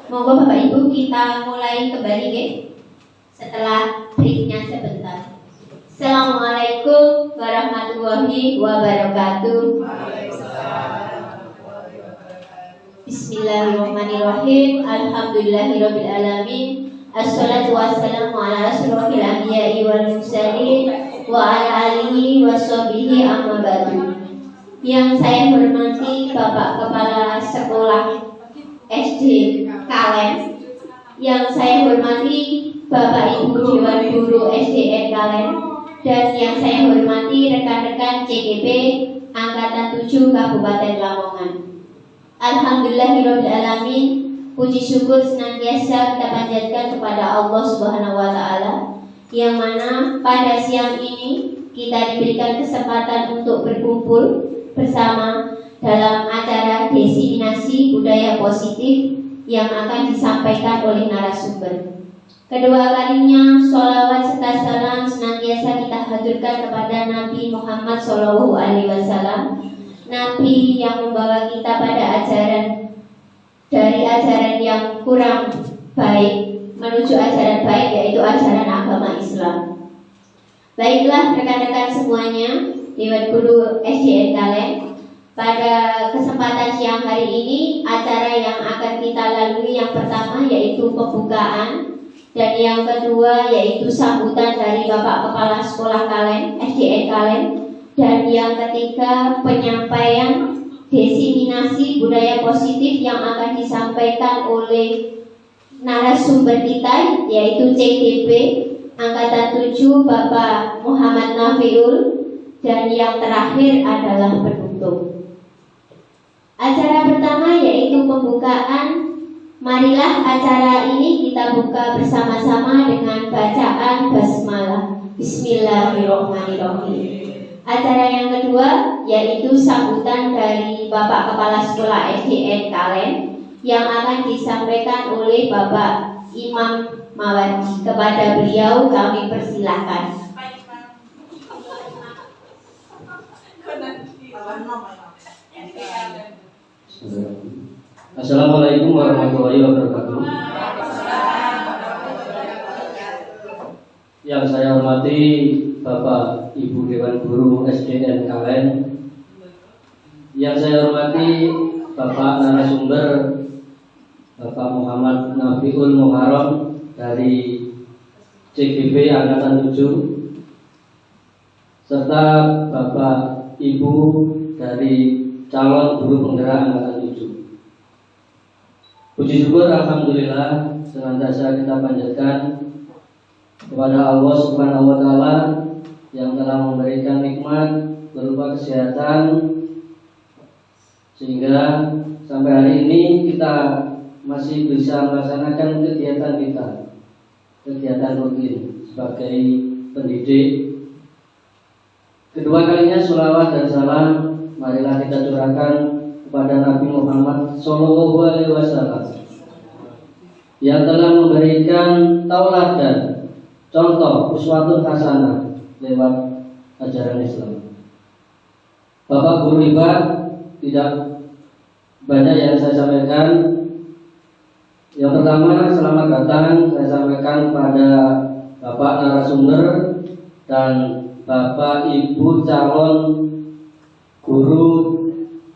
Monggo Bapak Ibu kita mulai kembali ya, setelah breaknya sebentar. Assalamualaikum warahmatullahi wabarakatuh. Bismillahirrahmanirrahim. Alhamdulillahirabbil alamin. Assalatu wassalamu ala asyrofil anbiya'i wal mursalin wa ala alihi washabihi amma ba'du. Yang saya hormati Bapak Kepala Sekolah SD Kalen, yang saya hormati Bapak Ibu Dewan Guru SDN Kalen, dan yang saya hormati rekan-rekan CGP Angkatan 7 Kabupaten Lamongan. Alhamdulillahirabbil alamin. Puji syukur senantiasa kita panjatkan kepada Allah Subhanahu wa taala, yang mana pada siang ini kita diberikan kesempatan untuk berkumpul bersama dalam acara diseminasi budaya positif yang akan disampaikan oleh narasumber. Kedua kalinya sholawat serta salam senantiasa kita haturkan kepada Nabi Muhammad SAW, Nabi yang membawa kita pada ajaran dari ajaran yang kurang baik menuju ajaran baik, yaitu ajaran agama Islam. Baiklah rekan-rekan semuanya, Dewan Guru SDN Kalen, pada kesempatan siang hari ini acara yang akan kita lalui yang pertama yaitu pembukaan, dan yang kedua yaitu sambutan dari Bapak Kepala Sekolah Kalen, SDN Kalen, dan yang ketiga penyampaian diseminasi budaya positif yang akan disampaikan oleh narasumber kita yaitu CGP Angkatan 7 Bapak Muhammad Nafiul, dan yang terakhir adalah penutup. Acara pertama yaitu pembukaan. Marilah acara ini kita buka bersama-sama dengan bacaan basmalah. Bismillahirrahmanirrahim. Acara yang kedua yaitu sambutan dari Bapak Kepala Sekolah SDN Kalen yang akan disampaikan oleh Bapak Imam Mawardi. Kepada beliau kami persilahkan. Assalamualaikum warahmatullahi wabarakatuh. Yang saya hormati Bapak Ibu Dewan Guru SDN Kalen, yang saya hormati Bapak narasumber Bapak Muhammad Nafiul Muharram dari CGP Angkatan 7, serta Bapak Ibu dari calon guru penggerak Angkatan 7. Puji syukur alhamdulillah senantiasa kita panjatkan kepada Allah Subhanahu wa taala yang telah memberikan nikmat berupa kesehatan, sehingga sampai hari ini kita masih bisa melaksanakan kegiatan rutin sebagai pendidik. Kedua kalinya sholawat dan salam marilah kita curahkan kepada Nabi Muhammad SAW yang telah memberikan tauladan, contoh uswatun hasanah lewat ajaran Islam. Bapak Guru hebat, tidak banyak yang saya sampaikan. Yang pertama, selamat datang saya sampaikan pada Bapak narasumber dan Bapak Ibu calon guru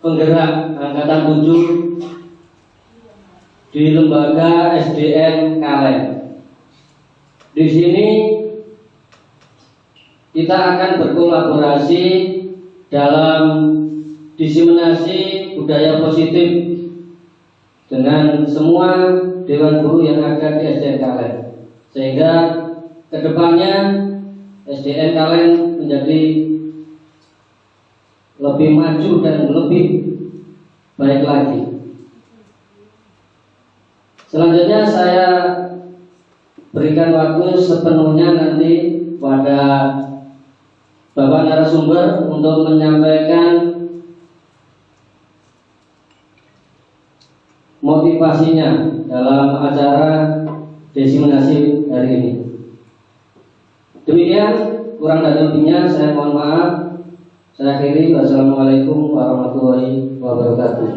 penggerak Angkatan 7 di lembaga SDN Kalen. Di sini kita akan berkolaborasi dalam diseminasi budaya positif dengan semua dewan guru yang ada di SDN Kalen, sehingga kedepannya SDN Kalen menjadi lebih maju dan lebih baik lagi. Selanjutnya saya berikan waktu sepenuhnya nanti pada Bapak narasumber untuk menyampaikan motivasinya dalam acara diseminasi hari ini. Demikian, kurang dan lebihnya saya mohon maaf. Saya akhiri. Wassalamualaikum warahmatullahi wabarakatuh.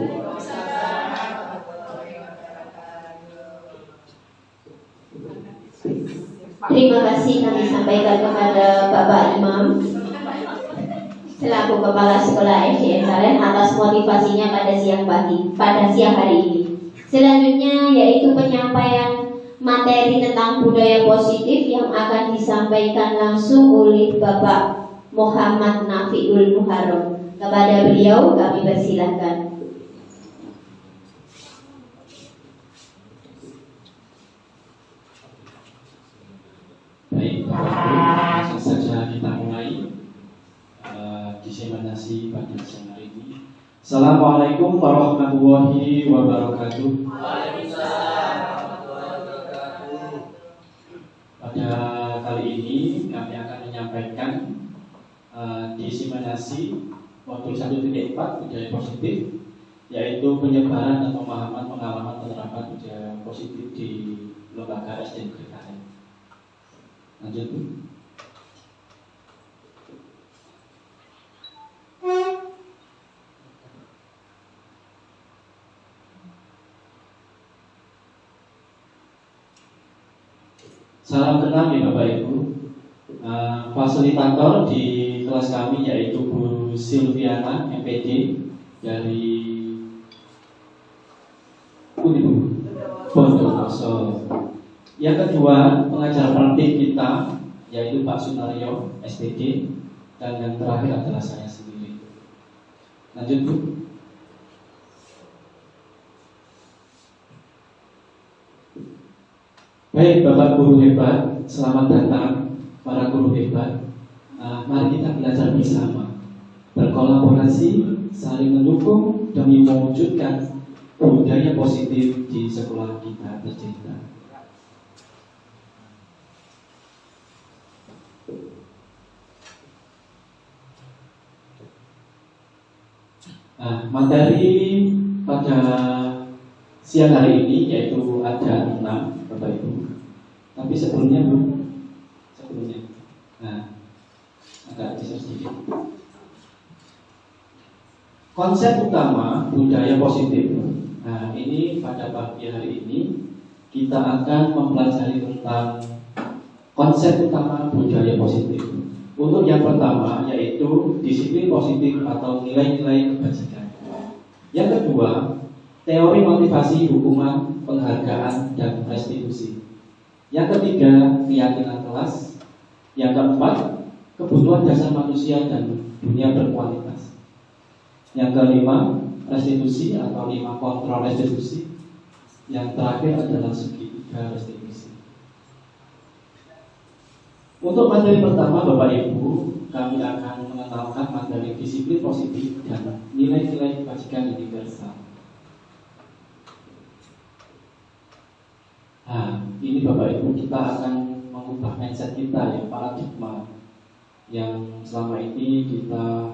Terima kasih kami sampaikan kepada Bapak Imam selaku Kepala Sekolah SDN Kalen atas motivasinya pada siang hari ini. Selanjutnya yaitu penyampaian materi tentang budaya positif yang akan disampaikan langsung oleh Bapak Muhammad Nafiul Muharram. Kepada beliau kami persilahkan. Baik, langsung saja kita mulai diseminasi pada siang hari ini. Assalamualaikum warahmatullahi wabarakatuh. Pada kali ini kami akan menyampaikan diseminasi modul 1.4 budaya positif, yaitu penyebaran dan pemahaman pengalaman penerapan budaya positif di lembaga SDN Kalen. Lanjut, Bu. Salam kenal ya Bapak Ibu. Fasilitator di kelas kami yaitu Bu Silviana MPD dari Bondowoso. Yang kedua, pengajar praktik kita yaitu Pak Sunario SPD, dan yang terakhir adalah saya sendiri. Lanjut, Bu. Baik, Bapak Guru hebat, selamat datang para guru hebat. Mari kita belajar bersama, berkolaborasi, saling mendukung demi mewujudkan budaya positif di sekolah kita tercinta. Materi pada siang hari ini yaitu ada 6, Bapak Ibu. Tapi sebelumnya agak geser sedikit. Konsep utama budaya positif. Nah, ini pada pagi hari ini kita akan mempelajari tentang konsep utama budaya positif. Untuk yang pertama yaitu disiplin positif atau nilai-nilai kebajikan. Yang kedua, teori motivasi, hukuman, penghargaan, dan restitusi. Yang ketiga, keyakinan kelas. Yang keempat, kebutuhan dasar manusia dan dunia berkualitas. Yang kelima, restitusi atau 5 kontrol restitusi. Yang terakhir adalah segitiga restitusi. Untuk materi pertama, Bapak Ibu, kami akan mengenalkan materi disiplin positif dan nilai-nilai kebajikan universal. Nah, ini Bapak Ibu, kita akan mengubah mindset kita ya, paradigma yang selama ini kita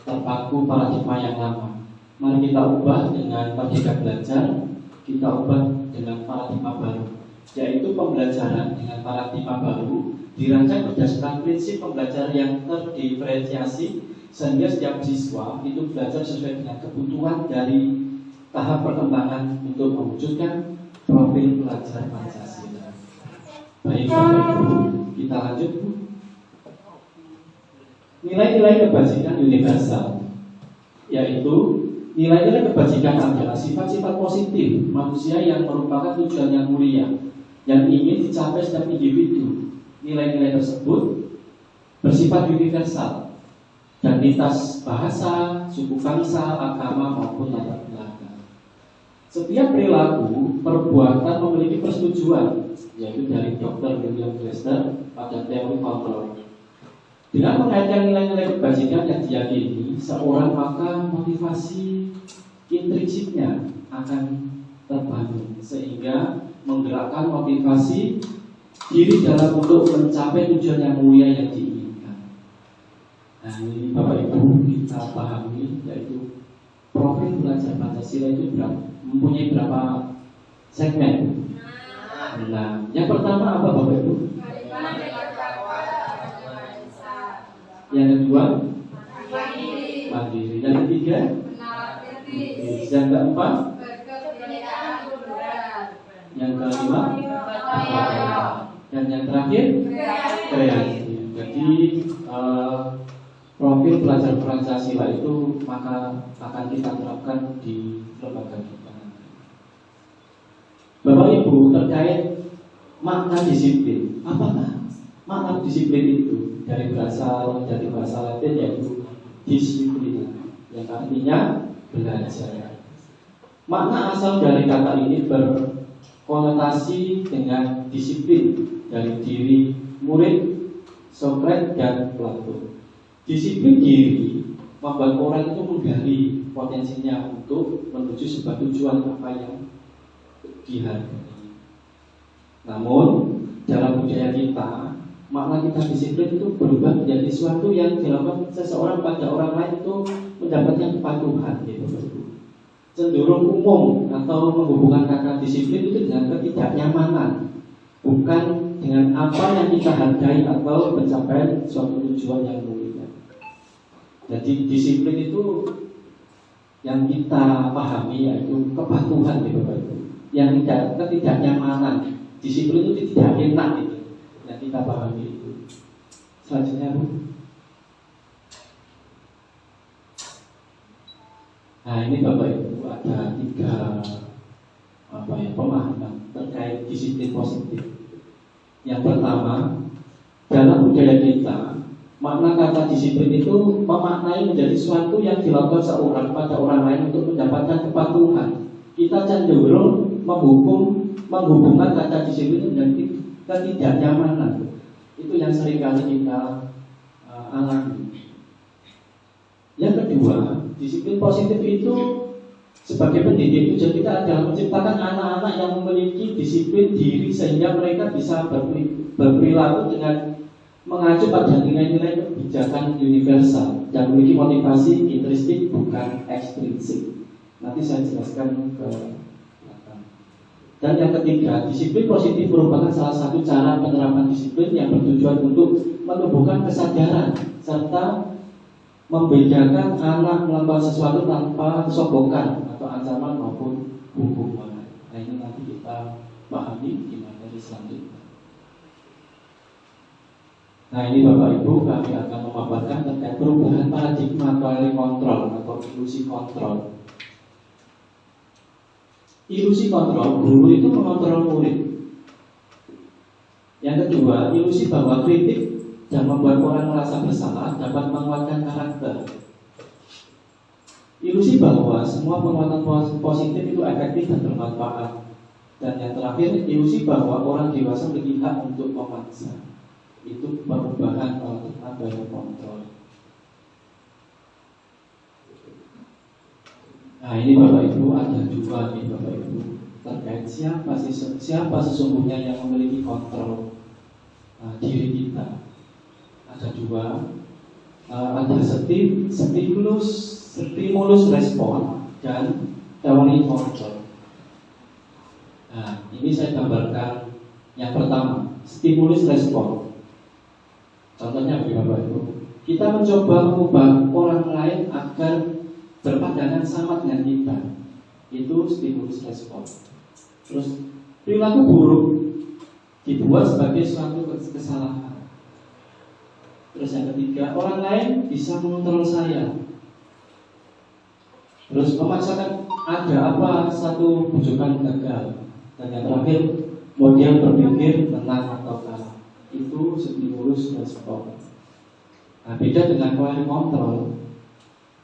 terpaku paradigma yang lama. Mari kita ubah dengan Merdeka Belajar, kita ubah dengan paradigma baru, yaitu pembelajaran dengan paradigma baru dirancang berdasarkan prinsip pembelajaran yang terdiferensiasi sehingga setiap siswa itu belajar sesuai dengan kebutuhan dari tahap perkembangan untuk mewujudkan profil pelajar Pancasila. Baik Bapak Ibu, kita lanjut Bu. Nilai-nilai kebajikan universal, yaitu nilai-nilai kebajikan adalah sifat-sifat positif manusia yang merupakan tujuan yang mulia yang ingin dicapai setiap individu. Nilai-nilai tersebut bersifat universal dan lintas bahasa, suku bangsa, agama maupun latar belakang. Setiap perilaku perbuatan memiliki persetujuan, yaitu dari Dr. William Glasser pada teori kontrol. Dengan mengaitkan nilai-nilai kebajikan yang diyakini seorang, maka motivasi intrinsiknya akan terbangun sehingga menggerakkan motivasi diri dalam untuk mencapai tujuan yang mulia yang diinginkan. Nah, ini Bapak Ibu kita pahami, yaitu profil belajar Pancasila itu mempunyai berapa segmen. Nah, yang pertama apa Bapak Ibu? Yang kedua, mandiri. Yang ketiga, yang keempat, yang kelima, dan yang terakhir, kreatif. Jadi profil pelajar Pancasila itu maka akan kita terapkan di lembaga kita. Bapak Ibu, terkait makna disiplin, apakah makna disiplin itu? Dari bahasa Latin yaitu disiplina, yang artinya belajar. Makna asal dari kata ini berkonotasi dengan disiplin dari diri murid, Socrates dan Plato. Disiplin diri membuat orang itu menggali potensinya untuk menuju sebuah tujuan apa yang dihargai. Namun dalam budaya kita, makna kita disiplin itu berubah menjadi sesuatu yang dilakukan seseorang pada orang lain itu mendapatkan kepatuhan gitu. Cenderung umum atau menghubungkan kata disiplin itu dengan ketidaknyamanan, bukan dengan apa yang kita hargai atau pencapaian suatu tujuan yang mulia. Jadi disiplin itu yang kita pahami yaitu kepatuhan gitu Bapak Ibu. Yang ketidaknyamanan, disiplin itu tidak enak gitu. Yang kita pahami itu. Selanjutnya Bu. Nah ini Bapak Ibu ada 3 pemahaman terkait disiplin positif. Yang pertama, dalam budaya kita, makna kata disiplin itu memaknai menjadi sesuatu yang dilakukan seorang pada orang lain untuk mendapatkan kepatuhan. Kita cenderung menghubungkan kata disiplin dengan ketidaknyamanan. Itu yang seringkali kita alami. Yang kedua, disiplin positif itu sebagai pendidik tujuan kita adalah menciptakan anak-anak yang memiliki disiplin diri sehingga mereka bisa berperilaku dengan mengacu pada nilai-nilai kebijakan universal dan memiliki motivasi intrinsik bukan ekstrinsik. Nanti saya jelaskan ke belakang. Dan yang ketiga, disiplin positif merupakan salah satu cara penerapan disiplin yang bertujuan untuk menumbuhkan kesadaran serta membedakan anak melakukan sesuatu tanpa sogokan atau ancaman maupun hukuman. Nah, ini nanti kita pahami di materi selanjutnya. Nah, ini Bapak Ibu, kami akan memaparkan terkait perubahan paradigma quality control atau ilusi kontrol. Ilusi kontrol, guru itu mengontrol murid. Yang kedua, ilusi bahwa kritik dan membuat orang merasa bersalah dapat menguatkan karakter. Ilusi bahwa semua penguatan positif itu efektif dan bermanfaat. Dan yang terakhir, ilusi bahwa orang dewasa memiliki hak untuk memaksa. Itu perubahan paradigma quality control. Nah, ini Bapak Ibu, ada dua nih Bapak Ibu terkait siapa sesungguhnya yang memiliki kontrol diri kita. Ada dua, ada stimulus respon dan teori kontrol. Nah, ini saya gambarkan yang pertama, stimulus respon. Contohnya begini Bapak Ibu, kita mencoba mengubah orang lain agar berpandangan sama dengan kita. Itu stimulus respon. Terus perilaku buruk dibuat sebagai suatu kesalahan. Terus yang ketiga, orang lain bisa mengontrol saya. Terus memaksakan ada apa satu bujukan gagal. Dan yang terakhir, model berpikir menang atau kalah. Itu stimulus respon. Nah, beda dengan teori kontrol.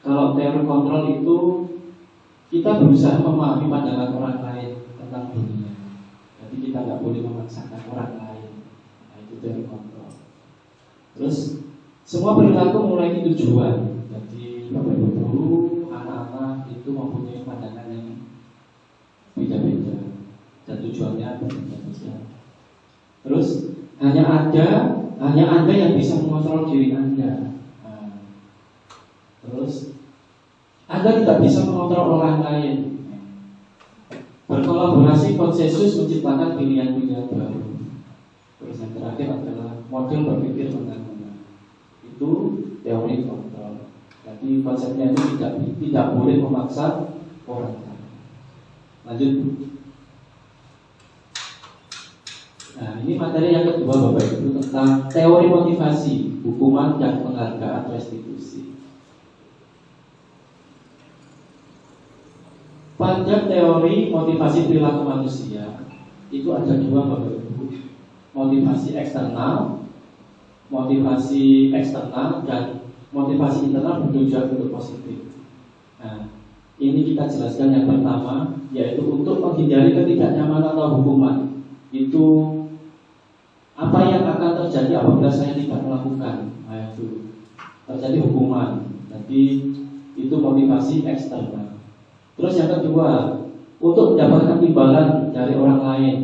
Kalau teori kontrol itu kita berusaha memahami pandangan orang lain tentang dunia. Jadi kita nggak boleh memaksakan orang lain. Nah, itu teori kontrol. Terus semua perilaku mulai tujuan. Jadi Bapak Ibu guru, anak-anak itu mempunyai pandangan yang beda-beda dan tujuannya beda-beda. Terus hanya Anda yang bisa mengontrol diri Anda. Nah, terus Anda tidak bisa mengontrol orang lain. Berkolaborasi konsensus menciptakan pilihan-pilihan baru. Terus yang terakhir adalah model berpikir menang-menang. Itu teori kontrol. Jadi konsepnya itu tidak boleh memaksa orang lain. Lanjut. Nah, ini materi yang kedua Bapak Ibu tentang teori motivasi, hukuman dan penghargaan restitusi. Pada teori motivasi perilaku manusia itu ada dua Bapak Ibu, motivasi eksternal dan motivasi internal bertujuan untuk positif. Nah, ini kita jelaskan yang pertama, yaitu untuk menghindari ketidaknyamanan atau hukuman. Itu apa yang akan terjadi apabila saya tidak melakukan. Nah, itu terjadi hukuman. Jadi itu motivasi eksternal. Terus yang kedua, untuk mendapatkan imbalan dari orang lain.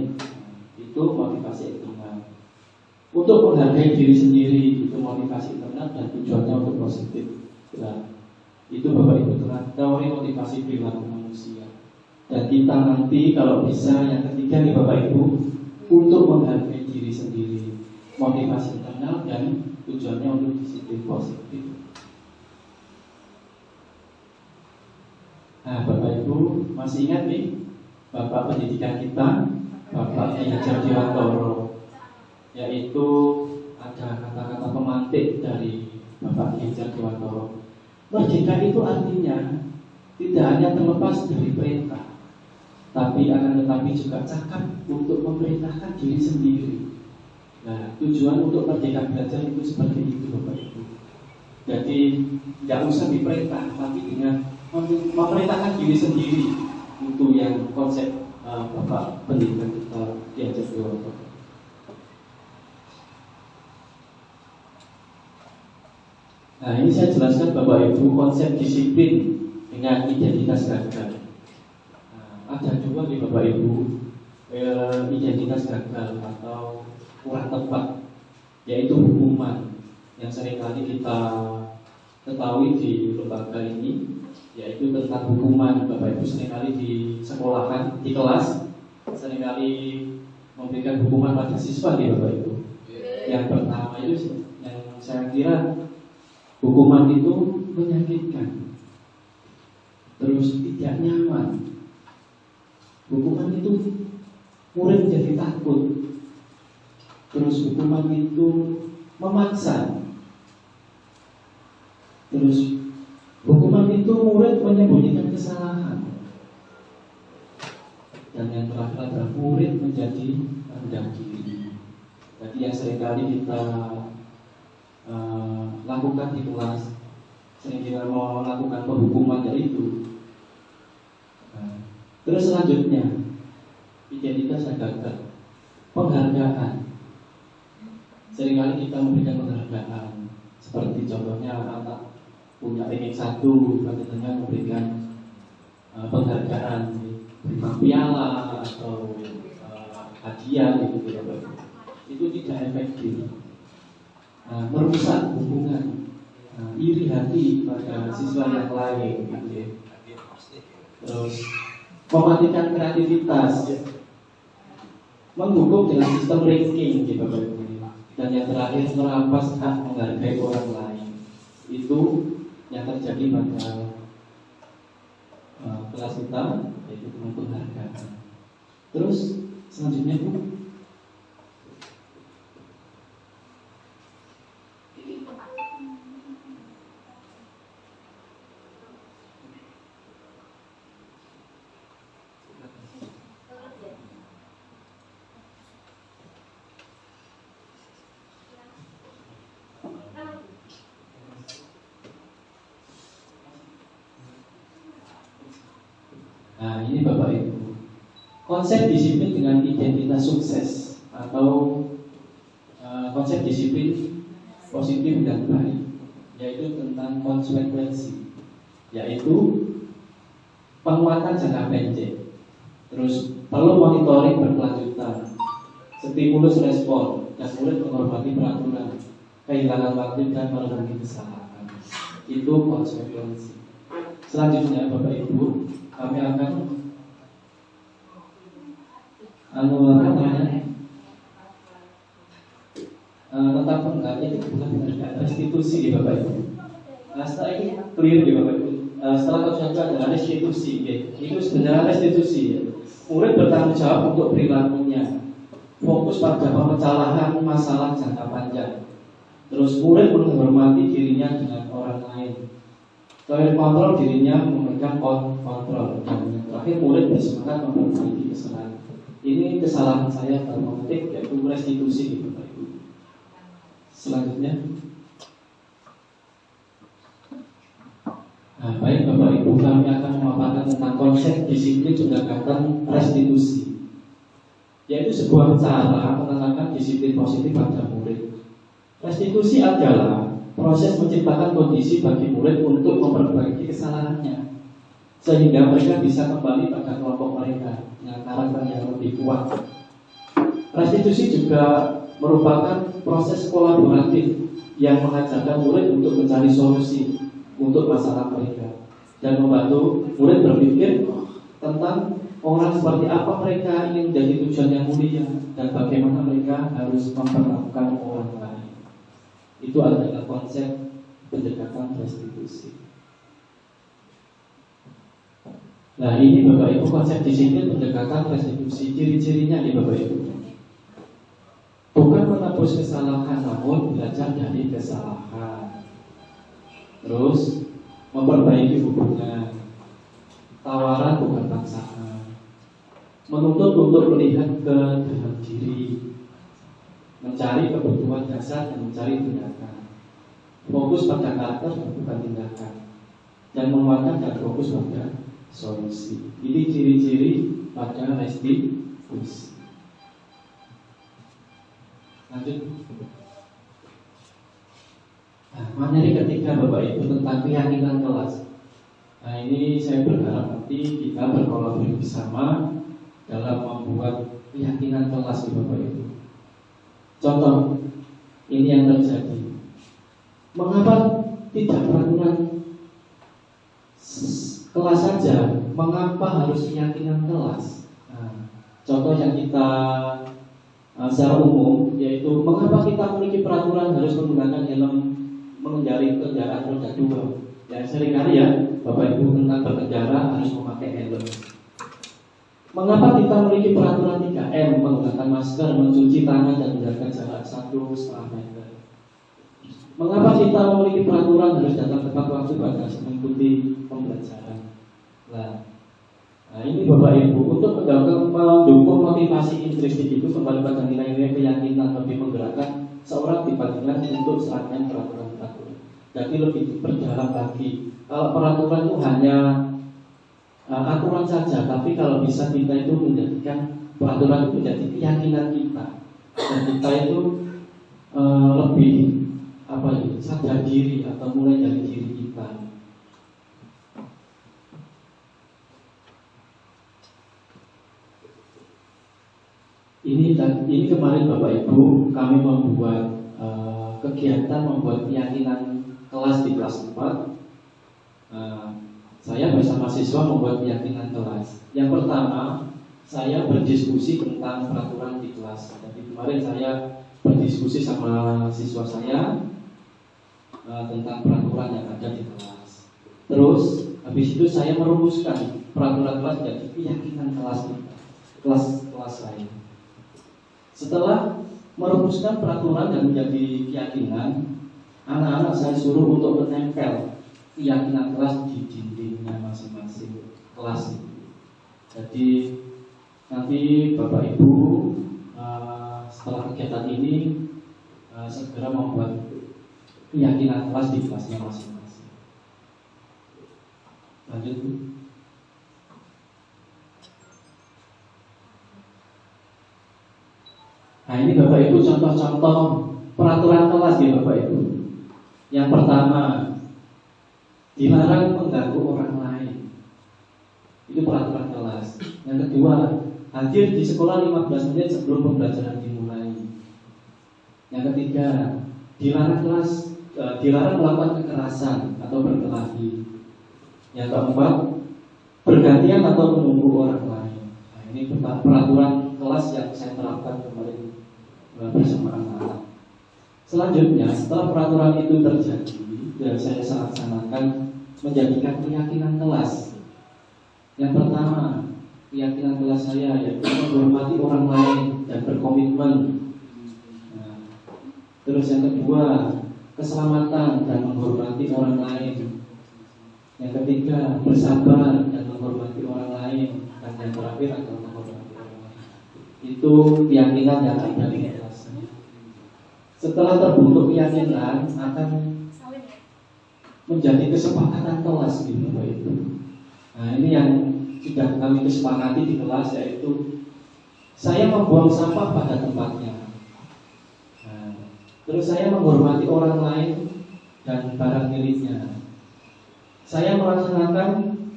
Itu motivasi internal. Untuk menghargai diri sendiri, itu motivasi internal dan tujuannya untuk positif. Nah, itu Bapak Ibu teori motivasi perilaku manusia. Dan kita nanti kalau bisa yang ketiga nih Bapak Ibu, untuk menghargai diri sendiri, motivasi internal dan tujuannya untuk disiplin positif. Nah, Bapak Ibu masih ingat nih Bapak pendidikan kita, Bapak Ki Hajar Dewantoro, yaitu ada kata-kata pemantik dari Bapak Ki Hajar Dewantoro. Merdeka itu artinya tidak hanya terlepas dari perintah, tapi akan tetapi juga cakap untuk memerintahkan diri sendiri. Nah, tujuan untuk merdeka belajar itu seperti itu Bapak Ibu. Jadi tidak usah diperintah, tapi dengan memerintahkan diri sendiri. Itu yang konsep Bapak pendidikan kita Ki Hajar Dewantoro. Nah, ini saya jelaskan Bapak Ibu konsep disiplin dengan identitas gagal. Ada dua nih Bapak Ibu, identitas gagal atau kurang tepat, yaitu hukuman yang seringkali kita ketahui di lembaga ini, yaitu tentang hukuman. Bapak Ibu seringkali di sekolahan, di kelas seringkali memberikan hukuman pada siswa nih Bapak Ibu. Yang pertama itu yang saya kira hukuman itu menyakitkan, terus tidak nyaman. Hukuman itu murid menjadi takut, terus hukuman itu memaksa, terus hukuman itu murid menyembunyikan kesalahan, dan yang terakhir adalah murid menjadi rendah diri. Jadi yang seringkali kita lakukan di kelas, sering kita mau melakukan penghukuman yaitu terus selanjutnya identitas yang gagal, penghargaan. Seringkali kita memberikan penghargaan, seperti contohnya anak punya ranking 1, katanya memberikan penghargaan, berupa piala atau hadiah gitu ya. Itu tidak efektif, merusak hubungan, iri hati pada siswa yang lain gitu ya. Terus mematikan kreativitas, menghukum dengan sistem ranking gitu. Dan yang terakhir merampas hak menghargai orang lain. Itu yang terjadi pada kelas kita, yaitu penghargaan. Terus selanjutnya Bu, nah ini Bapak Ibu, konsep disiplin dengan identitas sukses atau konsep disiplin positif dan baik, yaitu tentang konsekuensi, yaitu penguatan jangka pendek, terus perlu monitoring berkelanjutan, stimulus respon, dan murid menghormati peraturan, kehilangan waktu dan merenungi kesalahan. Itu konsekuensi. Selanjutnya Bapak Ibu, kami akan tentang bukan restitusi ya Bapak Ibu. Setelah ini clear ya Bapak Ibu. Setelah konsep adalah restitusi ya. Itu sebenarnya restitusi ya. Murid bertanggung jawab untuk perilakunya, fokus pada pemecahan masalah jangka panjang. Terus murid menghormati dirinya dengan orang lain, kontrol dirinya, memegang kontrol. Dan yang terakhir murid bersemangat memperbaiki kesalahan. Ini kesalahan saya dalam petik, yaitu restitusi gitu Bapak Ibu. Selanjutnya, nah, baik Bapak Ibu, kami akan memaparkan tentang konsep disiplin pendekatan restitusi, yaitu sebuah cara menanamkan disiplin positif pada murid. Restitusi adalah proses menciptakan kondisi bagi murid untuk memperbaiki kesalahannya, sehingga mereka bisa kembali pada kelompok mereka dengan karakter yang lebih kuat. Restitusi juga merupakan proses kolaboratif yang mengajarkan murid untuk mencari solusi untuk masalah mereka dan membantu murid berpikir tentang orang seperti apa mereka ingin menjadi tujuan yang mulia dan bagaimana mereka harus memperlakukan orang lain. Itu adalah konsep pendekatan restitusi. Nah ini Bapak Ibu konsep disiplin pendekatan restitusi. Ciri-cirinya nih Bapak Ibu, bukan menebus kesalahan, namun belajar dari kesalahan. Terus memperbaiki hubungan, tawaran bukan paksaan, menuntut untuk melihat ke dalam diri, mencari kebutuhan dasar dan mencari tindakan, fokus pada karakter bukan tindakan, dan menguatkan dan fokus pada solusi. Ini ciri-ciri pada restitusi. Lanjut. Nah, materi ketiga Bapak Ibu tentang keyakinan kelas. Nah ini saya berharap nanti kita berkolaborasi bersama dalam membuat keyakinan kelas Bapak Ibu. Contoh, ini yang terjadi. Mengapa tidak peraturan kelas saja? Mengapa harus keyakinan kelas? Nah, contoh yang kita secara umum, yaitu mengapa kita memiliki peraturan harus menggunakan helm mengendarai kendaraan roda 2? Ya seringkali ya Bapak Ibu tentang berkendara harus memakai helm. Mengapa kita memiliki peraturan 3M, menggunakan masker, mencuci tangan dan menjaga jarak 1,5 meter? Mengapa kita memiliki peraturan harus datang tepat waktu pada mengikuti pembelajaran? Nah ini Bapak Ibu untuk mendukung motivasi intrinsik itu kembali pada nilai-nilai keyakinan lebih menggerakkan seorang dibandingkan untuk serangkaian peraturan-peraturan. Jadi lebih berjalan lagi. Kalau peraturan itu hanya aturan saja, tapi kalau bisa kita itu menjadikan peraturan itu menjadi keyakinan kita, dan kita itu lebih sadar diri atau mulai dari diri kita. Ini kemarin Bapak Ibu kami membuat kegiatan membuat keyakinan kelas di kelas 4. Saya bersama siswa membuat keyakinan kelas. Yang pertama, saya berdiskusi tentang peraturan di kelas. Jadi kemarin saya berdiskusi sama siswa saya tentang peraturan yang ada di kelas. Terus habis itu saya merumuskan peraturan kelas jadi keyakinan kelas kita, kelas saya. Setelah merumuskan peraturan dan menjadi keyakinan, anak-anak saya suruh untuk menempel keyakinan kelas di dindingnya masing-masing kelas itu. Jadi nanti Bapak Ibu setelah kegiatan ini segera membuat keyakinan kelas di kelasnya masing-masing. Lanjut Bu. Nah ini Bapak Ibu contoh-contoh peraturan kelas ya Bapak Ibu. Yang pertama, dilarang mengganggu orang lain. Itu peraturan kelas. Yang kedua, hadir di sekolah 15 menit sebelum pembelajaran dimulai. Yang ketiga, dilarang melakukan kekerasan atau berkelahi. Yang keempat, bergantian atau menunggu orang lain. Nah, ini peraturan kelas yang saya terapkan kemarin bersama anak-anak. Selanjutnya, setelah peraturan itu terjadi dan saya laksanakan menjadikan keyakinan kelas. Yang pertama, keyakinan kelas saya yaitu menghormati orang lain dan berkomitmen. Nah, terus yang kedua, keselamatan dan menghormati orang lain. Yang ketiga, bersabar dan menghormati orang lain. Dan yang terakhir adalah menghormati orang lain. Itu keyakinan yang ada di kelas. Setelah terbentuk keyakinan akan menjadi kesepakatan kelas gitu Bapak Ibu. Nah ini yang sudah kami kesepakati di kelas, yaitu saya membuang sampah pada tempatnya. Nah, terus saya menghormati orang lain dan barang miliknya. Saya melaksanakan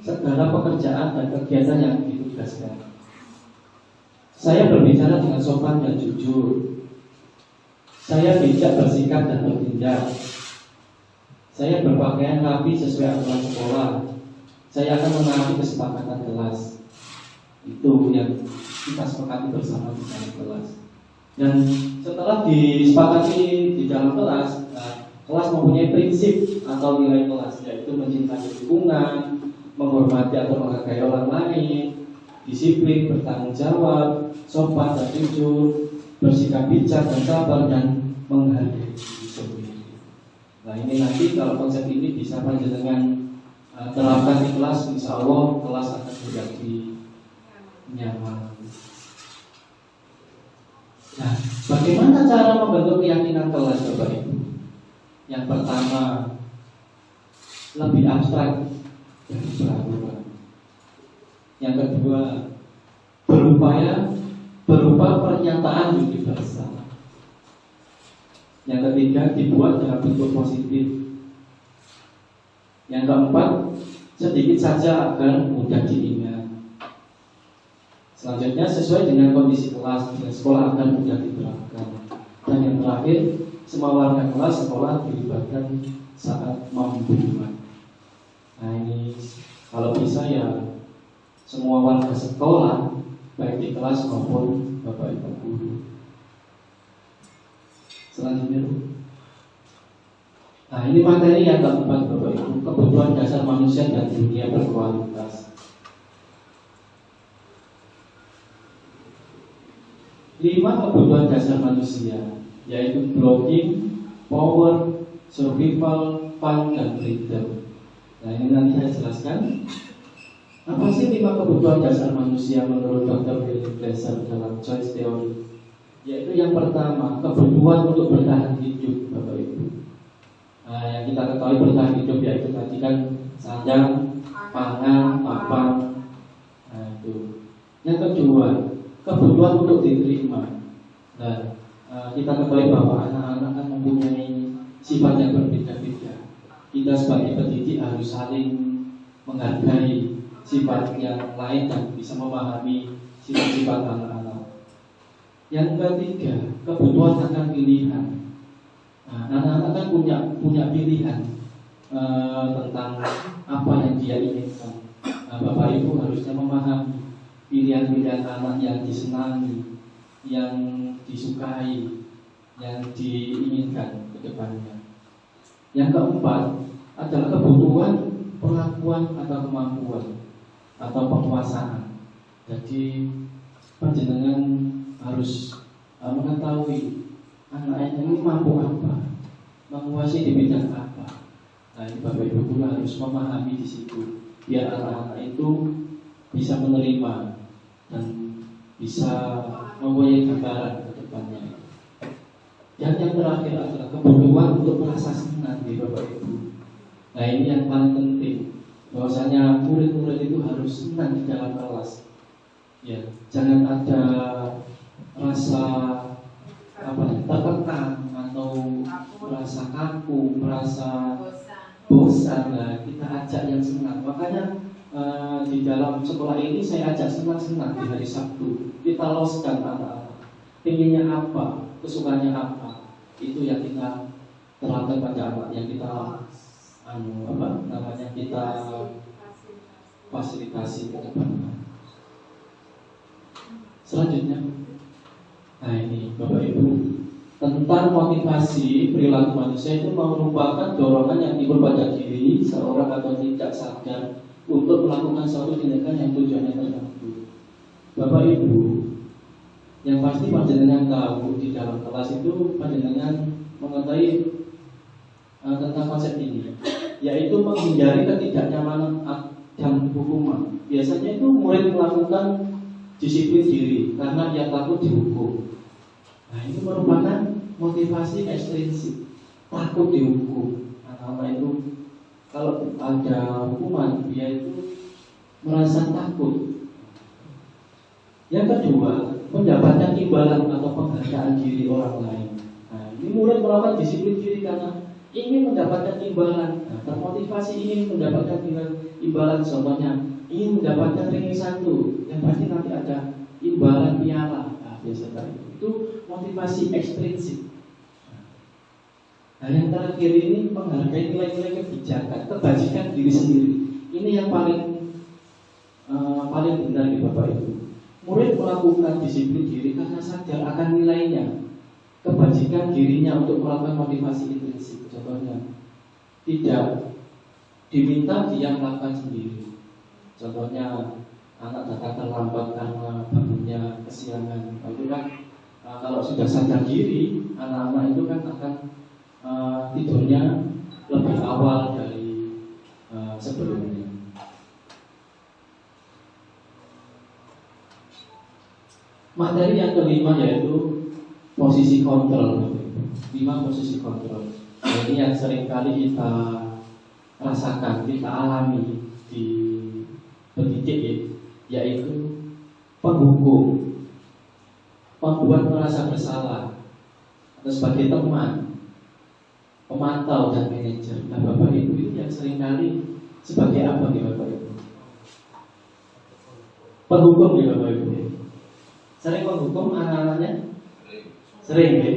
segala pekerjaan dan kegiatan yang ditugaskan. Saya berbicara dengan sopan dan jujur. Saya bijak bersikap dan bertindak. Saya berpakaian rapi sesuai aturan sekolah. Saya akan menaati kesepakatan kelas. Itu yang kita sepakati bersama di dalam kelas. Dan setelah disepakati di dalam kelas, kelas mempunyai prinsip atau nilai kelas, yaitu mencintai lingkungan, menghormati atau menghargai orang lain, disiplin, bertanggung jawab, sopan dan jujur, bersikap bijak dan sabar, dan menghargai diri sendiri. Nah ini nanti kalau konsep ini bisa panjenengan terapkan di kelas, insya Allah kelas akan menjadi nyaman. Nah, bagaimana cara membentuk keyakinan kelas Bapak Ibu? Yang pertama, lebih abstrak dari peraturan. Yang kedua, berupa pernyataan universal. Yang ketiga, dibuat dalam bentuk positif. Yang keempat, sedikit saja agar mudah diingat. Selanjutnya, sesuai dengan kondisi kelas dan sekolah agar mudah diterapkan. Dan yang terakhir, semua warga kelas sekolah dilibatkan saat membuat. Nah ini kalau bisa ya semua warga sekolah, baik di kelas maupun Bapak Ibu guru. Selanjutnya, Nah, ini materi yang keempat Bapak Ibu, kebutuhan dasar manusia dan dunia berkualitas. 5 kebutuhan dasar manusia, yaitu belonging, power, survival, fun, dan freedom. Nah, ini nanti saya jelaskan. Apa sih 5 kebutuhan dasar manusia menurut Dr. William Glasser dalam Choice Theory? Yaitu yang pertama, kebutuhan untuk bertahan hidup, Bapak Ibu. Nah, yang kita ketahui bertahan hidup yaitu tadi kan sandang, pangan, papan. Nah, itu. Yang kedua, kebutuhan untuk diterima. Nah, kita ketahui bahwa anak-anak kan mempunyai sifat yang berbeda-beda. Kita sebagai pendidik harus saling menghargai sifat yang lain dan bisa memahami sifat-sifat anak-anak. Yang ketiga, kebutuhan akan pilihan. Nah, anak-anak kan punya pilihan tentang apa yang dia inginkan. Nah, Bapak Ibu harusnya memahami pilihan-pilihan anak yang disenangi, yang disukai, yang diinginkan ke depannya. Yang keempat adalah kebutuhan pengakuan atau kemampuan atau penguasaan. Jadi panjenengan harus mengetahui anak ini mampu apa, menguasai di bidang apa. Nah, ini Bapak Ibu guru harus memahami di situ, biar anak-anak itu bisa menerima dan bisa mempunyai gambaran ke depannya. Dan yang terakhir adalah kebutuhan untuk merasa senang di Bapak Ibu. Nah, ini yang paling penting, bahwasanya murid-murid itu harus senang di dalam kelas. Ya, jangan ada rasa tertekan atau merasa kaku, merasa bosan. Nah, kita ajak yang senang. Makanya di dalam sekolah ini saya ajak senang-senang di hari Sabtu. Kita loskan anak-anak. Pengennya apa, kesukaannya apa, itu yang kita terapkan pada anak, yang kita kita fasilitasi ke depan. Selanjutnya, nah ini Bapak Ibu, tentang motivasi perilaku manusia itu merupakan dorongan yang timbul pada diri seorang atau tidak sadar untuk melakukan suatu tindakan yang tujuannya tertentu. Bapak Ibu, yang pasti panjenengan tahu di dalam kelas itu panjenengan mengetahui tentang konsep ini, yaitu menghindari ketidaknyamanan dan hukuman. Biasanya itu murid melakukan disiplin diri karena ia takut dihukum. Nah, ini merupakan motivasi ekstrinsik, takut dihukum. Anak-anak itu kalau ada hukuman, dia itu merasa takut. Yang kedua, mendapatkan imbalan atau penghargaan diri orang lain. Nah, ini murid melakukan disiplin diri karena ingin mendapatkan imbalan. Nah, termotivasi ingin mendapatkan imbalan, contohnya ingin mendapatkan ranking 1, yang pasti nanti ada imbalan piala. Nah, biasanya itu motivasi ekstrinsik. Nah, yang terakhir ini menghargai nilai-nilai kebijakan, kebajikan diri sendiri. Ini yang paling benar di Bapak Ibu. Murid melakukan disiplin diri karena sadar akan nilainya, kebajikan dirinya untuk melakukan motivasi intrinsik. Contohnya, tidak diminta dia melakukan sendiri. Contohnya, anak datang terlambat karena bangunnya kesiangan. Itu kan kalau sudah sadar diri, anak-anak itu kan akan tidurnya lebih awal dari sebelumnya. Materi yang kelima yaitu posisi kontrol. 5 posisi kontrol. Nah, ini yang seringkali kita rasakan, kita alami di pendidik, yaitu penghukum, membuat merasa bersalah, atau sebagai teman, pemantau dan manajer. Nah, Bapak Ibu itu yang seringkali sebagai apa nih Bapak Ibu? Penghukum ya Bapak Ibu. Sering menghukum anak-anaknya? Sering ya?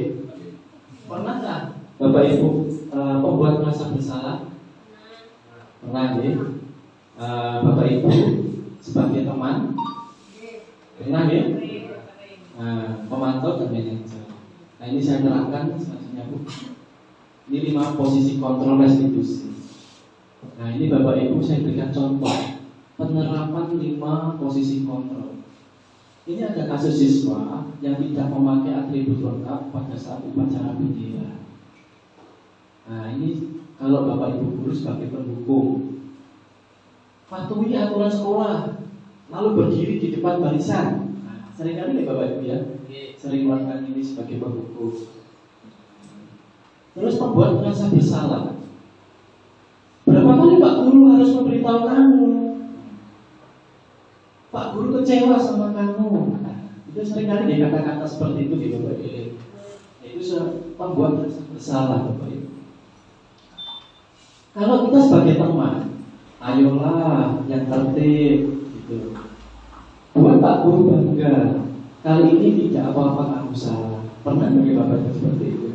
Pernahkah Bapak Ibu membuat merasa bersalah? Pernah ya? Bapak Ibu sebagai teman? Pernah ya? Pemantau dan manajer. Nah, ini saya terangkan selanjutnya Bu. Ini 5 posisi kontrol restitusi. Nah, ini Bapak Ibu saya berikan contoh penerapan 5 posisi kontrol. Ini ada kasus siswa yang tidak memakai atribut lengkap pada saat upacara bendera. Nah, ini kalau Bapak Ibu guru sebagai pendukung, patuhi aturan sekolah, lalu berdiri di depan barisan. Nah, seringkali nih Bapak Ibu ya, sering melakukan ini sebagai pendukung. Terus membuat merasa bersalah. Berapa kali Pak Guru harus memberitahu kamu? Pak Guru kecewa sama kamu. Nah, itu seringkali di kata-kata seperti itu di Bapak Ibu. Itu membuat merasa bersalah Bapak Ibu. Kalau kita sebagai teman, ayolah yang tertib gitu. Buat Pak Guru bangga. Kali ini tidak apa-apa kamu salah. Pernah bagi Bapak Ibu seperti itu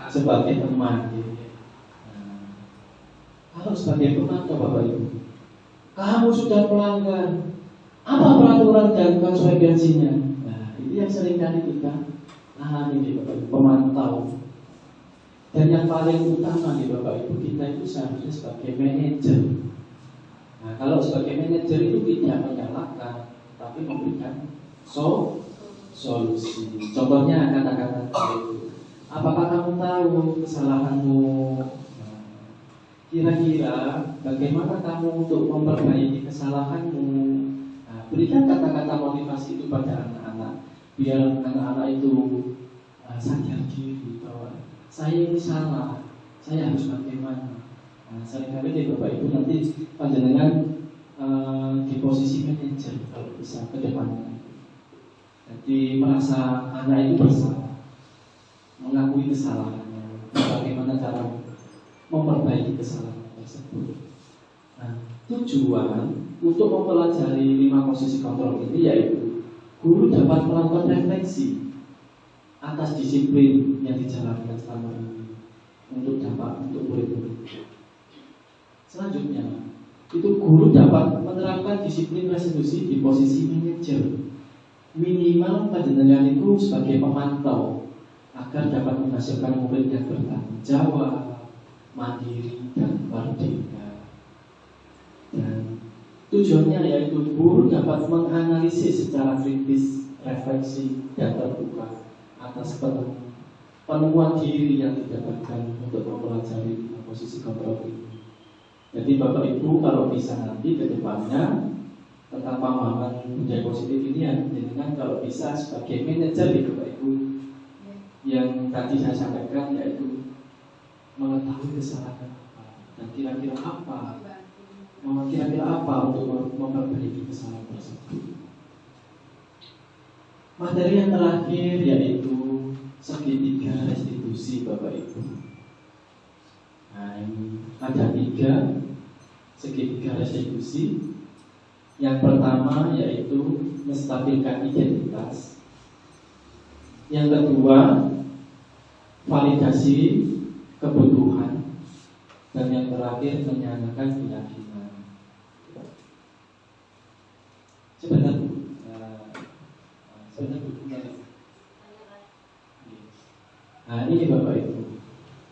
sebagai teman gitu. Nah, kalau sebagai teman Bapak Ibu, kamu sudah melanggar apa peraturan dan konsekuensinya. Nah, itu yang sering kali kita alami di Bapak Ibu, pemantau. Dan yang paling utama di Bapak Ibu, kita itu seharusnya sebagai manajer. Nah, kalau sebagai manajer itu tidak menyalahkan, tapi memberikan solusi. Contohnya kata-kata itu. Apakah kamu tahu kesalahanmu? Nah, kira-kira bagaimana kamu untuk memperbaiki kesalahanmu? Nah, berikan kata-kata motivasi itu pada anak-anak, biar anak-anak itu sadar diri bahwa saya ini salah, saya harus bagaimana. Nah, seringkali di Bapak Ibu nanti panjenengan di posisi manajer kalau bisa ke depannya. Jadi merasa anak itu bersalah, mengakui kesalahannya, bagaimana cara memperbaiki kesalahan tersebut. Nah, tujuan untuk mempelajari 5 posisi kontrol ini yaitu guru dapat melakukan refleksi atas disiplin yang dijalankan selama ini untuk murid-murid. Selanjutnya, itu guru dapat menerapkan disiplin restitusi di posisi manajer. Minimal panjenengan itu sebagai pemantau agar dapat menghasilkan murid yang bertanggung jawab, mandiri, dan merdeka. Dan tujuannya yaitu guru dapat menganalisis secara kritis, refleksi, dan terbuka atas penemuan diri yang didapatkan untuk mempelajari posisi kontrol ini. Jadi Bapak Ibu kalau bisa nanti ke depannya tentang pemahaman budaya positif ini ya, dengan kalau bisa sebagai manajer di Bapak Ibu yang tadi saya sampaikan yaitu mengetahui kesalahan apa dan kira-kira apa untuk memperbaiki kesalahan tersebut. Materi yang terakhir yaitu segitiga restitusi Bapak Ibu. Nah, ini ada 3 segitiga restitusi. Yang pertama yaitu menstabilkan identitas. Yang kedua validasi kebutuhan. Dan yang terakhir menyatakan keyakinan. Sebentar Bu. Nah, ini Bapak Ibu.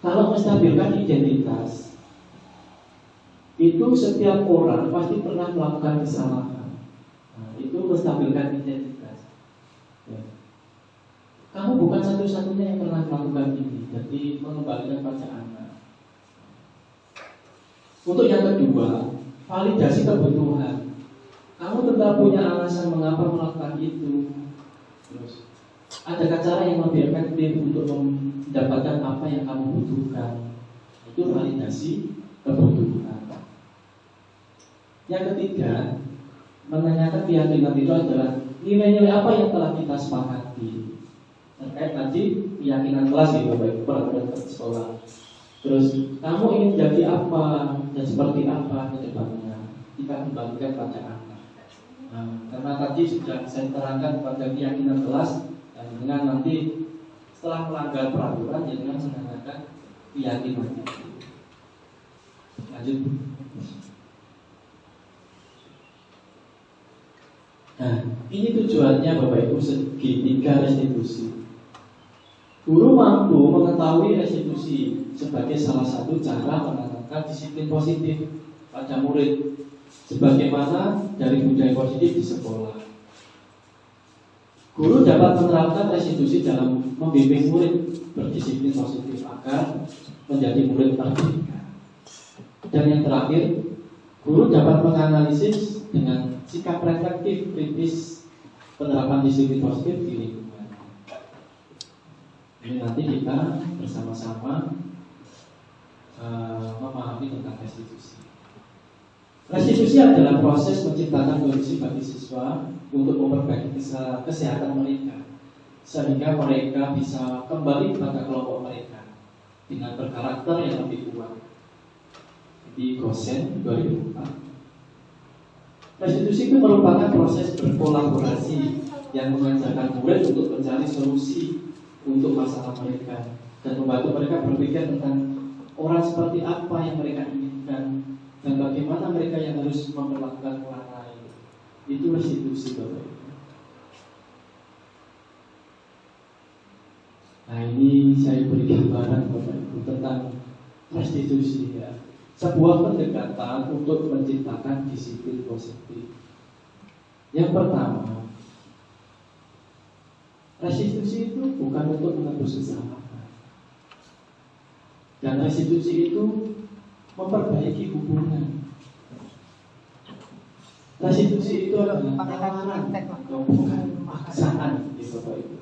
Kalau menstabilkan identitas, itu setiap orang pasti pernah melakukan kesalahan. Nah, itu menstabilkan identitas. Ya. Kamu bukan satu-satunya yang pernah melakukan ini. Jadi mengembalikan pada anak. Untuk yang kedua, validasi kebutuhan. Kamu tetap punya alasan mengapa melakukan itu. Terus, adakah cara yang lebih efektif untuk mendapatkan apa yang kamu butuhkan? Itu validasi kebutuhan. Yang ketiga, menanyakan keyakinan itu adalah nilai-nilai apa yang telah kita sepakati. Terkait tadi keyakinan kelas di Bapak Ibu peraturan sekolah. Terus kamu ingin jadi apa dan seperti apa ke depannya? Kita kembalikan pada anak. Nah, karena tadi sudah saya terangkan pada keyakinan kelas dan dengan nanti setelah melanggar peraturan dengan menanyakan keyakinan itu. Lanjut. Nah, ini tujuannya Bapak Ibu segitiga restitusi. Guru mampu mengetahui restitusi sebagai salah satu cara menanamkan disiplin positif pada murid, sebagaimana dari budaya positif di sekolah. Guru dapat menerapkan restitusi dalam membimbing murid berdisiplin positif agar menjadi murid merdeka. Dan yang terakhir, guru dapat menganalisis dengan sikap reflektif kritis penerapan disiplin positif di lingkungan. Ini nanti kita bersama-sama memahami tentang restitusi. Restitusi adalah proses menciptakan kondisi bagi siswa untuk memperbaiki kesehatan mereka, sehingga mereka bisa kembali pada kelompok mereka dengan berkarakter yang lebih kuat. Di Gosen 2004, restitusi itu merupakan proses berkolaborasi yang mengajarkan murid untuk mencari solusi untuk masalah mereka dan membantu mereka berpikir tentang orang seperti apa yang mereka inginkan dan bagaimana mereka yang harus memperlakukan orang lain. Itu restitusi, Bapak Ibu. Nah, ini saya beri gambaran Bapak Ibu tentang restitusi ya. Sebuah pendekatan untuk menciptakan disiplin positif. Yang pertama, restitusi itu bukan untuk menebus kesalahan. Dan restitusi itu memperbaiki hubungan. Restitusi itu adalah tawaran, bukan paksaan, gitu Bapak Ibu.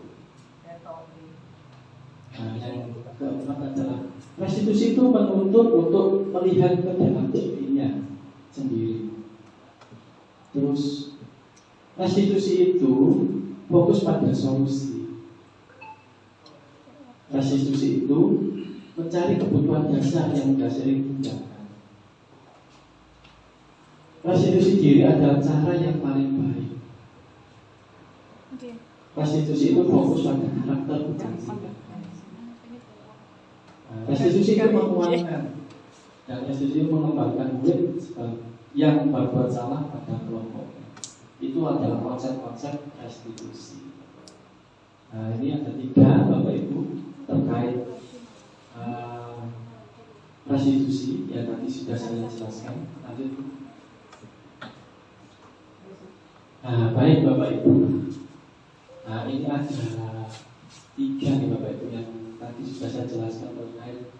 Nah, yang keempat adalah restitusi itu menuntut untuk melihat ke dalam dirinya sendiri. Terus restitusi itu fokus pada solusi. Restitusi itu mencari kebutuhan dasar yang sudah sering ditinggalkan. Restitusi diri adalah cara yang paling baik. Restitusi itu fokus pada karakter bukan sikap. Restitusi itu menguatkan dan restitusi mengembangkan murid yang berbuat salah pada kelompoknya. Itu adalah konsep-konsep restitusi. Nah, ini ada 3 Bapak Ibu terkait restitusi yang tadi sudah saya jelaskan. Lanjut. Nah, baik Bapak Ibu. Nah, ini ada 3 nih Bapak Ibu yang tadi sudah saya jelaskan terkait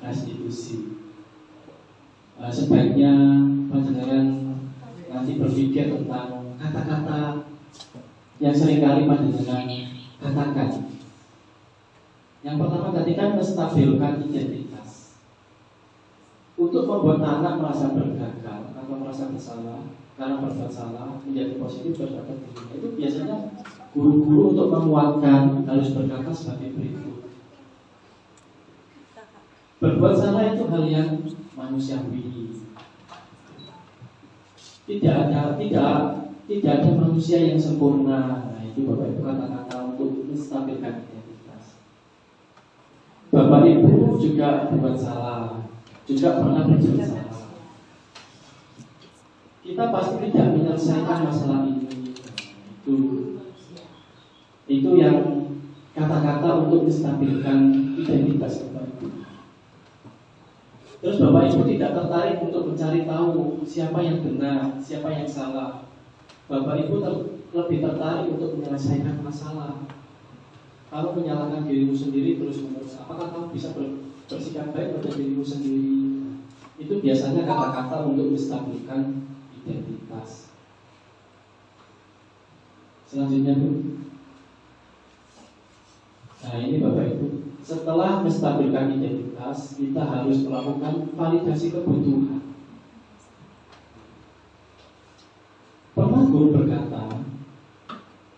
restitusi. Sebaiknya panjenengan nanti berpikir tentang kata-kata yang seringkali panjenengan katakan. Yang pertama tadi kan menstabilkan identitas. Untuk membuat anak merasa bergagal atau merasa bersalah karena berbuat salah menjadi positif berkata dirinya, itu biasanya guru-guru untuk menguatkan harus berkata sebagai berikut. Berbuat salah itu hal yang manusiawi. Tidak ada manusia yang sempurna. Nah, itu Bapak Ibu kata-kata untuk menstabilkan identitas. Bapak Ibu juga berbuat salah, juga pernah berbuat salah. Kita pasti tidak menyelesaikan masalah ini. Itu yang kata-kata untuk menstabilkan identitas Bapak Ibu. Terus Bapak Ibu tidak tertarik untuk mencari tahu siapa yang benar, siapa yang salah. Bapak Ibu lebih tertarik untuk menyelesaikan masalah. Kalau menyalahkan dirimu sendiri terus-menerus, apakah kamu bisa bersikap baik pada dirimu sendiri? Itu biasanya kata-kata untuk menstabilkan identitas. Selanjutnya Bu. Nah, ini Bapak Ibu, setelah menstabilkan identitas, kita harus melakukan validasi kebutuhan. Pernah guru berkata,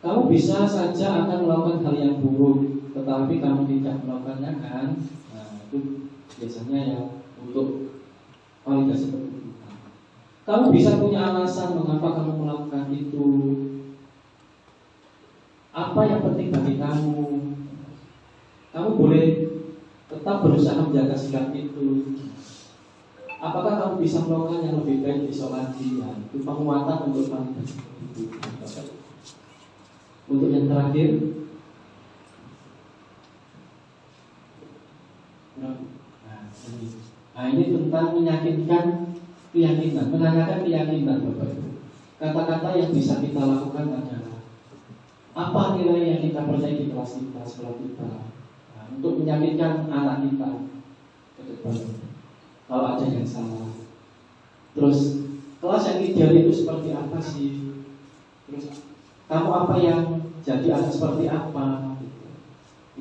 kamu bisa saja akan melakukan hal yang buruk, tetapi kamu tidak melakukannya kan? Nah, itu biasanya yang untuk validasi kebutuhan. Kamu bisa punya alasan mengapa kamu melakukan itu. Apa yang penting bagi kamu? Kamu boleh tetap berusaha menjaga sikap itu. Apakah kamu bisa melakukan yang lebih baik di sholat dia? Itu penguatan untuk validasi kebutuhan. Untuk yang terakhir, Nah, ini tentang meyakinkan keyakinan, menanyakan keyakinan Bapak Ibu. Kata-kata yang bisa kita lakukan adalah apa nilai yang kita percaya di kelas kita, sekolah kita, nah, untuk meyakinkan anak kita ke depan kalau ada yang salah. Terus kelas yang ideal itu seperti apa sih? Terus kamu apa yang jadi anak seperti apa?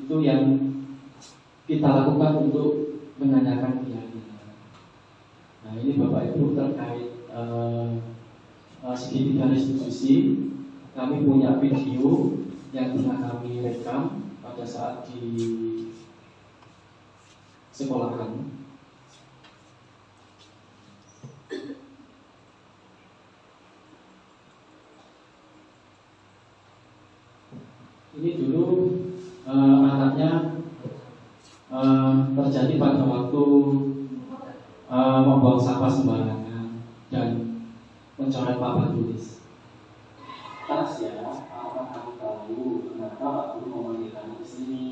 Itu yang kita lakukan untuk menanyakan keyakinan. Nah, ini Bapak Ibu terkait segitiga restitusi. Kami punya video yang pernah kami rekam pada saat di sekolah kami. Ini dulu anaknya terjadi pada waktu membuang sampah sembarangan dan mencoret papan tulis. Tasya, apa kamu tahu kenapa aku memanggil kamu ke sini?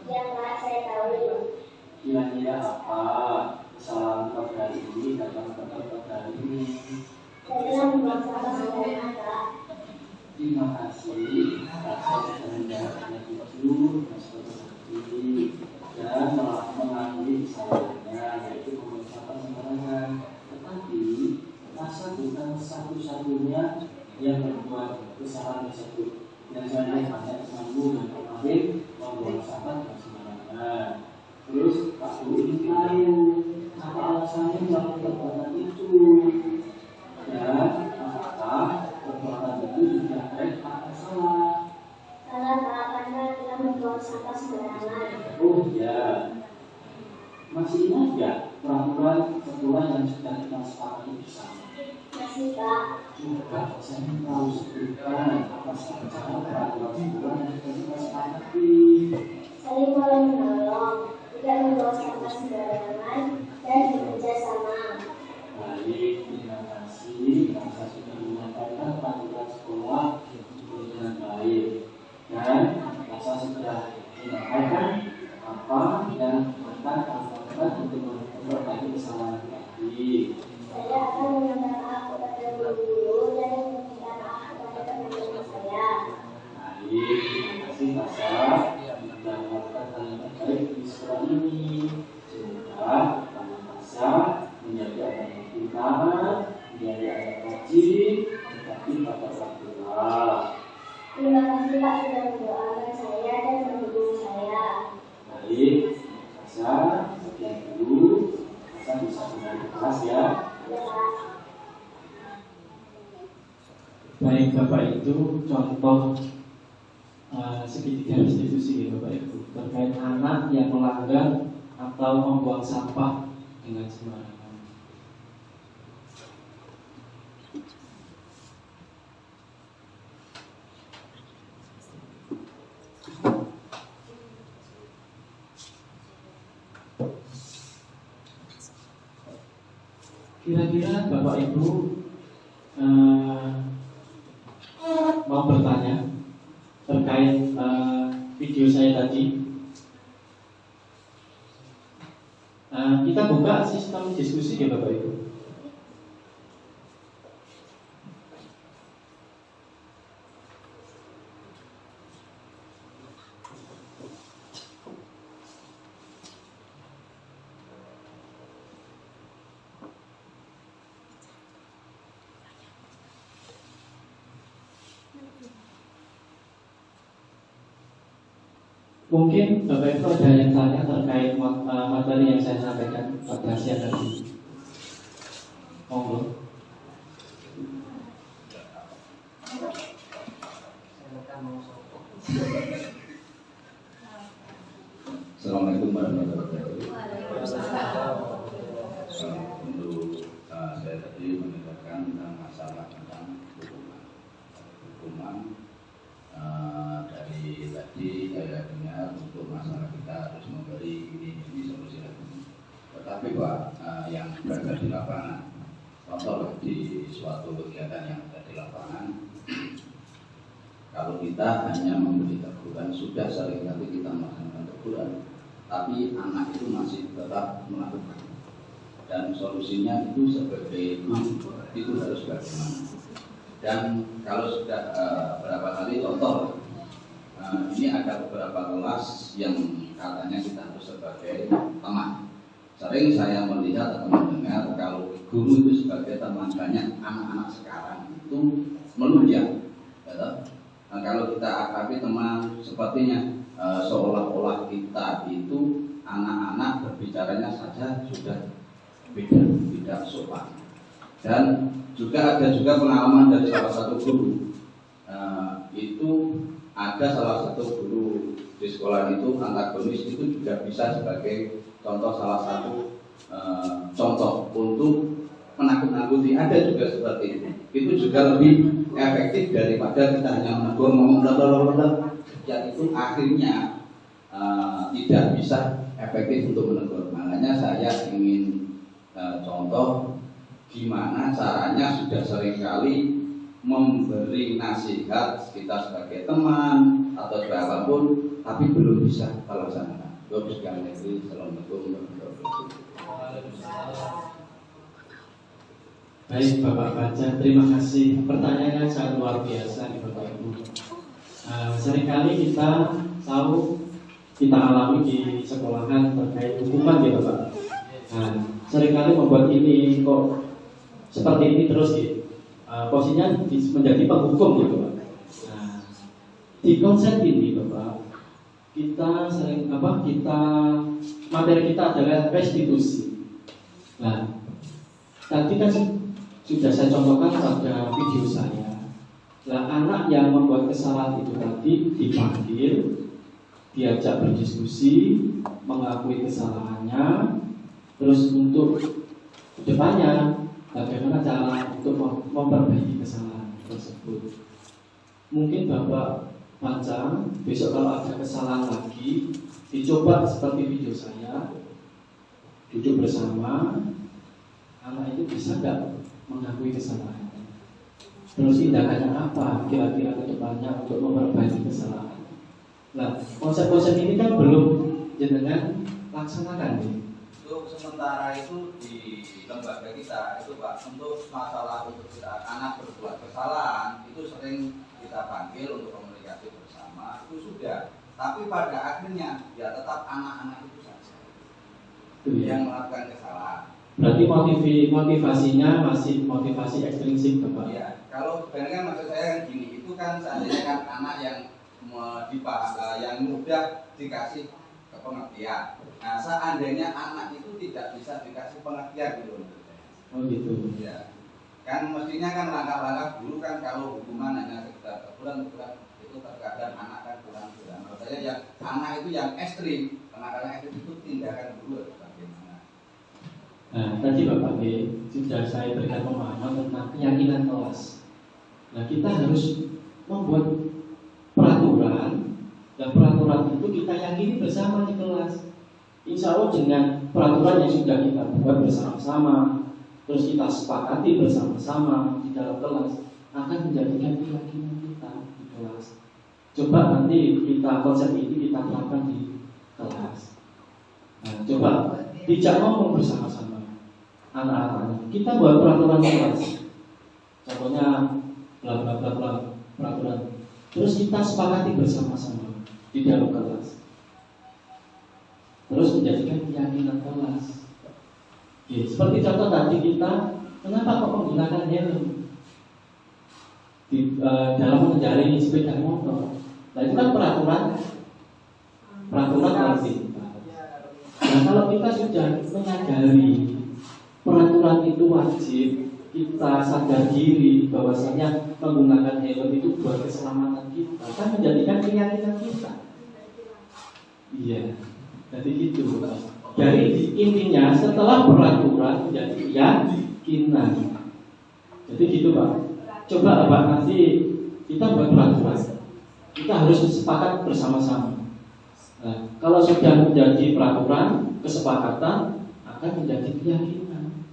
Yang saya tahu. Kira-kira apa kesalahan pada hari ini dalam pada hari ini? Saya membuang sampah sembarangan, Kak. Terima kasih atas kerendahannya itu seperti dan telah mengakui kesalahannya, yaitu membuang sampah sembarangan. Tetapi rasa bukan satu-satunya yang membuat kesalahan tersebut. Yang saya lihat banyak temanmu yang kemarin membuang sampah sembarangan. Terus Pak Bu ingin tahu apa alasannya melakukan perbuatan itu, dan apakah perbuatan itu tidak baik atau salah? Salah, Pak, karena kita membuang sampah sembarangan. Oh ya, masih ingat nggak peraturan sekolah yang sudah kita sepakati bersama? Masih, Pak. Juga saya tahu sebutkan apa saja peraturan sekolah yang sudah kita sepakati. Saling menolong, tidak membuang sampah sembarangan, dan bekerja sama. Baik, terima kasih. Saya sudah menyampaikan peraturan sekolah dengan baik, dan saya sudah menyampaikan apa yang akan kami lakukan untuk memperbaiki kesalahan tadi. Saya akan meminta maaf kepada guru dan meminta maaf kepada teman-teman saya. Baik, terima kasih Tasya sudah melakukan hal yang terbaik di sekolah ini. Semoga Tasya menjadi anak yang pintar, menjadi anak rajin, tetapi pada waktunya. Terima kasih, Pak, sudah mendoakan saya dan mendukung saya. Baik, Tasya, sekian dulu. Tasya bisa kembali ke kelas ya. Ya, Pak. Baik Bapak, itu contoh segitiga restitusi ya Bapak Ibu, terkait anak yang melanggar atau membuang sampah dengan sembarangan. Kira-kira Bapak Ibu mau bertanya terkait video saya tadi? Kita buka sistem diskusi ya Bapak Ibu. Mungkin Bapak Ibu ada yang tanya terkait materi yang saya sampaikan pada siang tadi. Monggo. Assalamualaikum warahmatullahi wabarakatuh. Untuk saya tadi mendengarkan tentang masalah tentang hukuman. Dari tadi saya dengar untuk masalah kita harus memberi ini solusi lagi. Tetapi Pak, yang berada di lapangan, contoh di suatu kegiatan yang ada di lapangan, kalau kita hanya memberi teguran, sudah sering kali kita melaksanakan teguran, tapi anak itu masih tetap melakukan. dan solusinya itu sebagai guru itu harus bagaimana. Dan kalau sudah berapa kali contoh, ini ada beberapa kelas yang katanya kita harus sebagai teman. Sering saya melihat atau mendengar kalau guru itu sebagai teman, banyak anak-anak sekarang itu melunjak. Nah, kalau kita akabi teman, sepertinya seolah-olah kita itu anak-anak berbicaranya saja sudah beda, tidak sopan. Dan juga ada pengalaman dari salah satu guru. Itu ada salah satu guru di sekolah itu antagonis, itu juga bisa sebagai contoh, salah satu contoh untuk menakut-nakuti. Ada juga seperti itu. Itu juga lebih efektif daripada kita hanya menegur ngomong blablabla. Yang itu akhirnya tidak bisa efektif untuk menegur. Makanya saya ingin contoh gimana caranya sudah seringkali memberi nasihat kita sebagai teman atau sebagai apapun, tapi belum bisa terlaksana. Assalamualaikum warahmatullahi wabarakatuh. Baik Bapak Baca, terima kasih. Pertanyaannya sangat luar biasa nih Bapak Ibu. Seringkali kita tahu, kita alami di sekolahan terkait hukuman ya Bapak. Seringkali membuat ini kok seperti ini terus gitu. Posisinya menjadi penghukum gitu Bapak. Di konsep ini Bapak, kita sering materi kita adalah restitusi. Nah, tadi kan sudah saya contohkan pada video saya. Nah, anak yang membuat kesalahan itu tadi dipanggil, diajak berdiskusi, mengakui kesalahannya, terus untuk kedepannya bagaimana cara untuk memperbaiki kesalahan tersebut. Mungkin Bapak baca besok kalau ada kesalahan lagi, dicoba seperti video saya, duduk bersama, anak itu bisa nggak mengakui kesalahannya, terus tindakannya apa kira-kira ke depannya untuk memperbaiki kesalahan. Nah, konsep-konsep ini kan belum jenengan laksanakan nih. Untuk sementara itu di lembaga kita itu Pak, untuk masalah untuk anak berbuat kesalahan itu sering kita panggil untuk komunikasi bersama, itu sudah. Tapi pada akhirnya ya tetap anak-anak itu saja yang melakukan kesalahan. Berarti motivasinya masih motivasi ekstrinsik Bapak? Ya, kalau sebenarnya maksud saya gini, itu kan seandainya kan anak yang yang mudah dikasih pengertian. Nah, seandainya anak itu tidak bisa dikasih pengertian gitu. Oh gitu. Ya, kan mestinya kan langkah-langkah dulu kan kalau hukuman hanya sekedar teguran itu terkadang anak kan kurang. Menurut saya yang anak itu yang ekstrim, penakalan ekstrim itu tindakan dulu bagaimana. Nah, tadi Bapak B sudah saya berikan pemahaman tentang keyakinan kelas. Nah, kita harus membuat peraturan, dan peraturan itu kita yakini bersama di kelas. Insya Allah dengan peraturan yang sudah kita buat bersama-sama, terus kita sepakati bersama-sama di dalam kelas, akan menjadikan keyakinan kita di kelas. Coba nanti kita konsep ini kita terapkan di kelas. Nah, coba dijak ngomong bersama-sama anak-anak. Kita buat peraturan kelas. Contohnya bla bla bla bla peraturan. Terus kita sepakati bersama-sama di dalam kelas. Terus menjadikan keyakinan kelas. Ya, seperti contoh tadi kita, kenapa kok menggunakan helm di dalam mengendarai sepeda motor? Nah, itu kan peraturan wajib. Nah, kalau kita sudah menyadari peraturan itu wajib, kita sadar diri bahwasanya menggunakan helm itu buat keselamatan kita, kan menjadikan keyakinan kita. Iya, jadi gitu. Jadi intinya setelah peraturan menjadi keyakinan. Jadi gitu Pak. Coba Pak nanti kita buat peraturan. Kita harus sepakat bersama-sama. Nah, kalau sudah menjadi peraturan, kesepakatan akan menjadi keyakinan.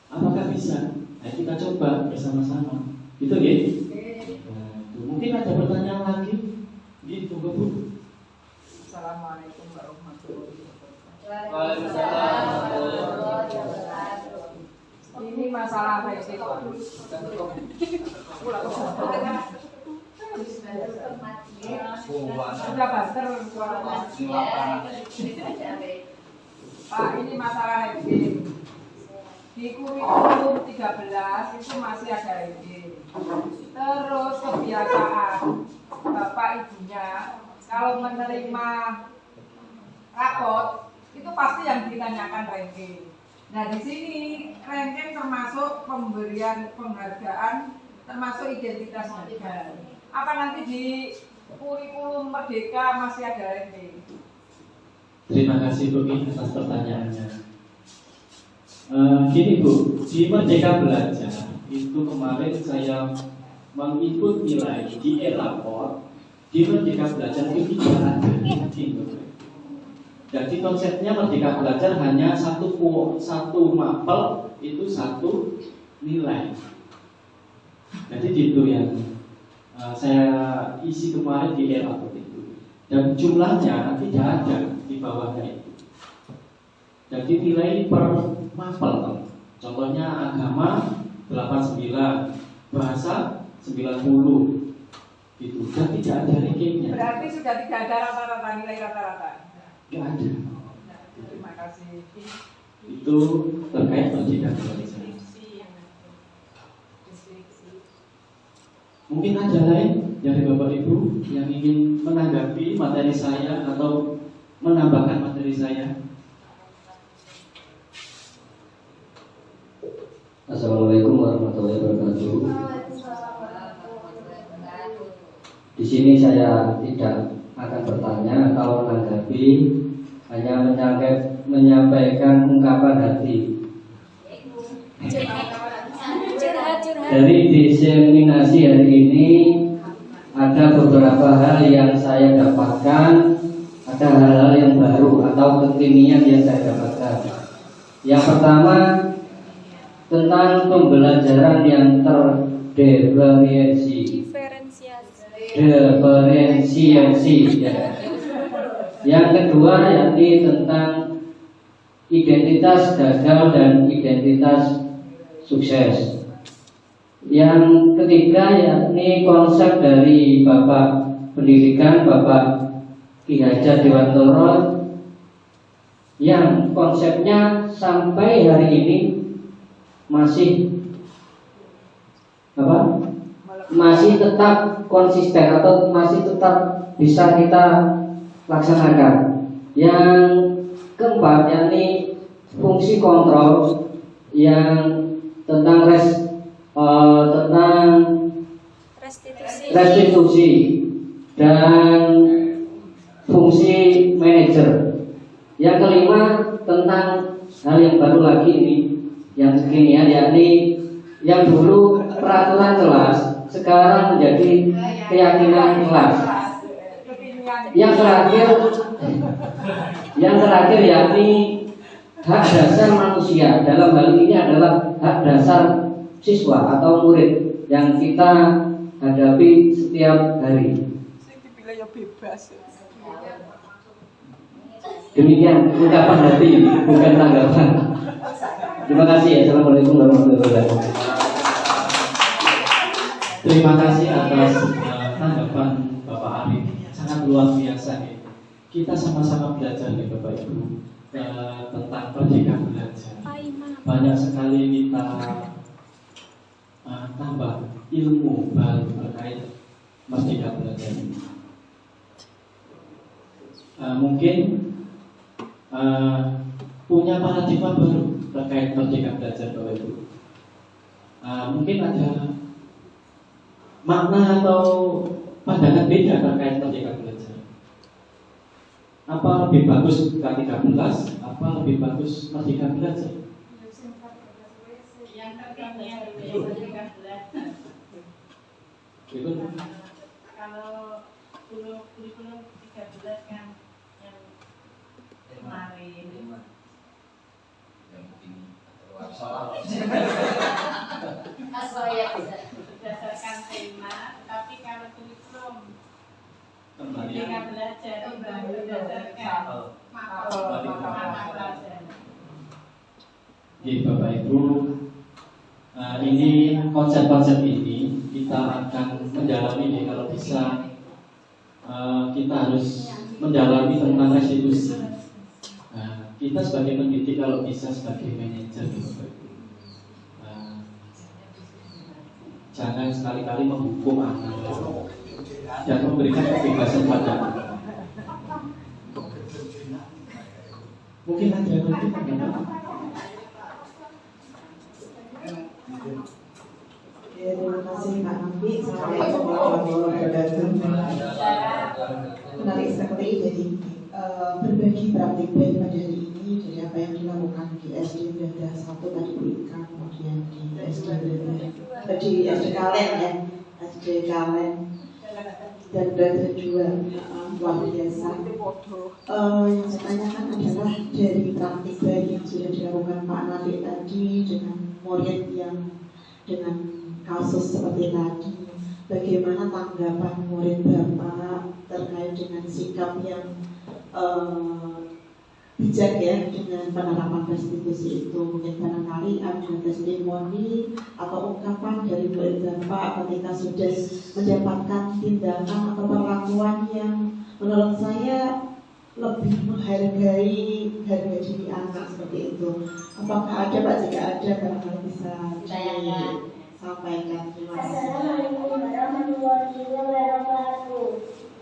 Apakah bisa? Nah, kita coba bersama-sama. Gitu gitu. Nah, mungkin ada pertanyaan lagi? Gitu Bu. Assalamualaikum warahmatullahi wabarakatuh. Waalaikumsalam warahmatullahi wabarakatuh. Sudah banter Pak, ini masalah ranking. Di kurikulum 13 itu masih ada ranking. Terus kebiasaan bapak ibunya kalau menerima rapot itu pasti yang ditanyakan ranking. Nah di sini ranking termasuk pemberian penghargaan, termasuk identitas negara. Apa nanti di kurikulum Merdeka masih ada ranking? Terima kasih Bu atas pertanyaannya. Gini Bu, di Merdeka Belajar itu kemarin saya menginput nilai di e-lapor. Di Merdeka Belajar itu tidak ada ranking. Jadi konsepnya Merdeka Belajar hanya satu mapel itu satu nilai. Jadi itu yang saya isi kemarin di e-lapor itu. Dan jumlahnya tidak ada di bawahnya itu. Jadi nilai per mapel. Contohnya agama 89, bahasa 90 gitu. Dan tidak ada rankingnya. Berarti sudah tidak ada rata-rata nilai rata-rata. Tidak ada. Terima kasih. Itu terkait Merdeka Belajar. Mungkin ada lain dari Bapak Ibu yang ingin menanggapi materi saya atau menambahkan materi saya. Assalamualaikum warahmatullahi wabarakatuh. Di sini saya tidak akan bertanya atau menanggapi, hanya menyampaikan ungkapan hati. Dari diseminasi hari ini ada beberapa hal yang saya dapatkan, ada hal-hal yang baru atau kekinian yang saya dapatkan. Yang pertama tentang pembelajaran yang diferensiasi ya. Yang kedua yakni tentang identitas gagal dan identitas sukses. Yang ketiga yakni konsep dari Bapak Pendidikan Bapak Ki Hajar Dewantoro yang konsepnya sampai hari ini masih tetap konsisten atau masih tetap bisa kita laksanakan. Yang keempat yakni fungsi kontrol yang tentang restitusi dan fungsi manajer. Yang kelima tentang hal yang baru lagi ini, yang kekinian yakni yang dulu peraturan kelas sekarang menjadi keyakinan kelas. Yang terakhir yakni hak dasar manusia. Dalam hal ini adalah hak dasar siswa atau murid yang kita hadapi setiap hari. Demikian ungkapan hati, bukan tanggapan. Terima kasih. Assalamualaikum warahmatullahi wabarakatuh. Terima kasih atas tanggapan Bapak Arif. Sangat luar biasa ya. Kita sama-sama belajar ya Bapak Ibu tentang Merdeka Belajar. Banyak sekali kita tambah ilmu baru terkait Merdeka Belajar ini. Mungkin punya paradigma baru terkait Merdeka Belajar Bapak Ibu. Mungkin ada makna atau pandangan beda terkait Merdeka Belajar. Apa lebih bagus K13? Apa lebih bagus Merdeka Belajar? Yang pentingnya Merdeka Belajar. Kalau kurikulum 13 kan yang kemarin berdasarkan tema, tapi kalau kurikulum Merdeka Belajar itu berdasarkan mapel pelajaran. Bapak Ibu, Ini konsep-konsep ini kita akan mendalami nih, kalau bisa kita harus mendalami tentang restitusi. Kita sebagai pendidik kalau bisa sebagai manajer, jangan sekali-kali menghukum anak dan memberikan kebebasan pada anak. Mungkin ada yang lebih tanggapan. Terima kasih Pak Nafi. Assalamualaikum warahmatullahi wabarakatuh. Menarik sekali jadi berbagi praktik baik pada hari ini dari apa yang dilakukan di SD Beranda 1 tadi Bu Ika, kemudian di SD Beranda, di SD Kalen ya, SD Kalen dan Beranda 2, luar biasa. Yang saya tanyakan adalah dari praktik baik yang sudah dilakukan Pak Nafi tadi dengan murid yang dengan kasus seperti tadi, bagaimana tanggapan murid Bapak terkait dengan sikap yang bijak ya dengan penerapan restitusi itu? Mungkin barangkali ada testimoni atau ungkapan dari murid Bapak ketika sudah mendapatkan tindakan atau perlakuan yang menurut saya lebih menghargai harga diri anak seperti itu. Apakah ada Pak? Jika ada barangkali bisa sampaikan. Terima kasih. Assalamualaikum warahmatullahi wabarakatuh.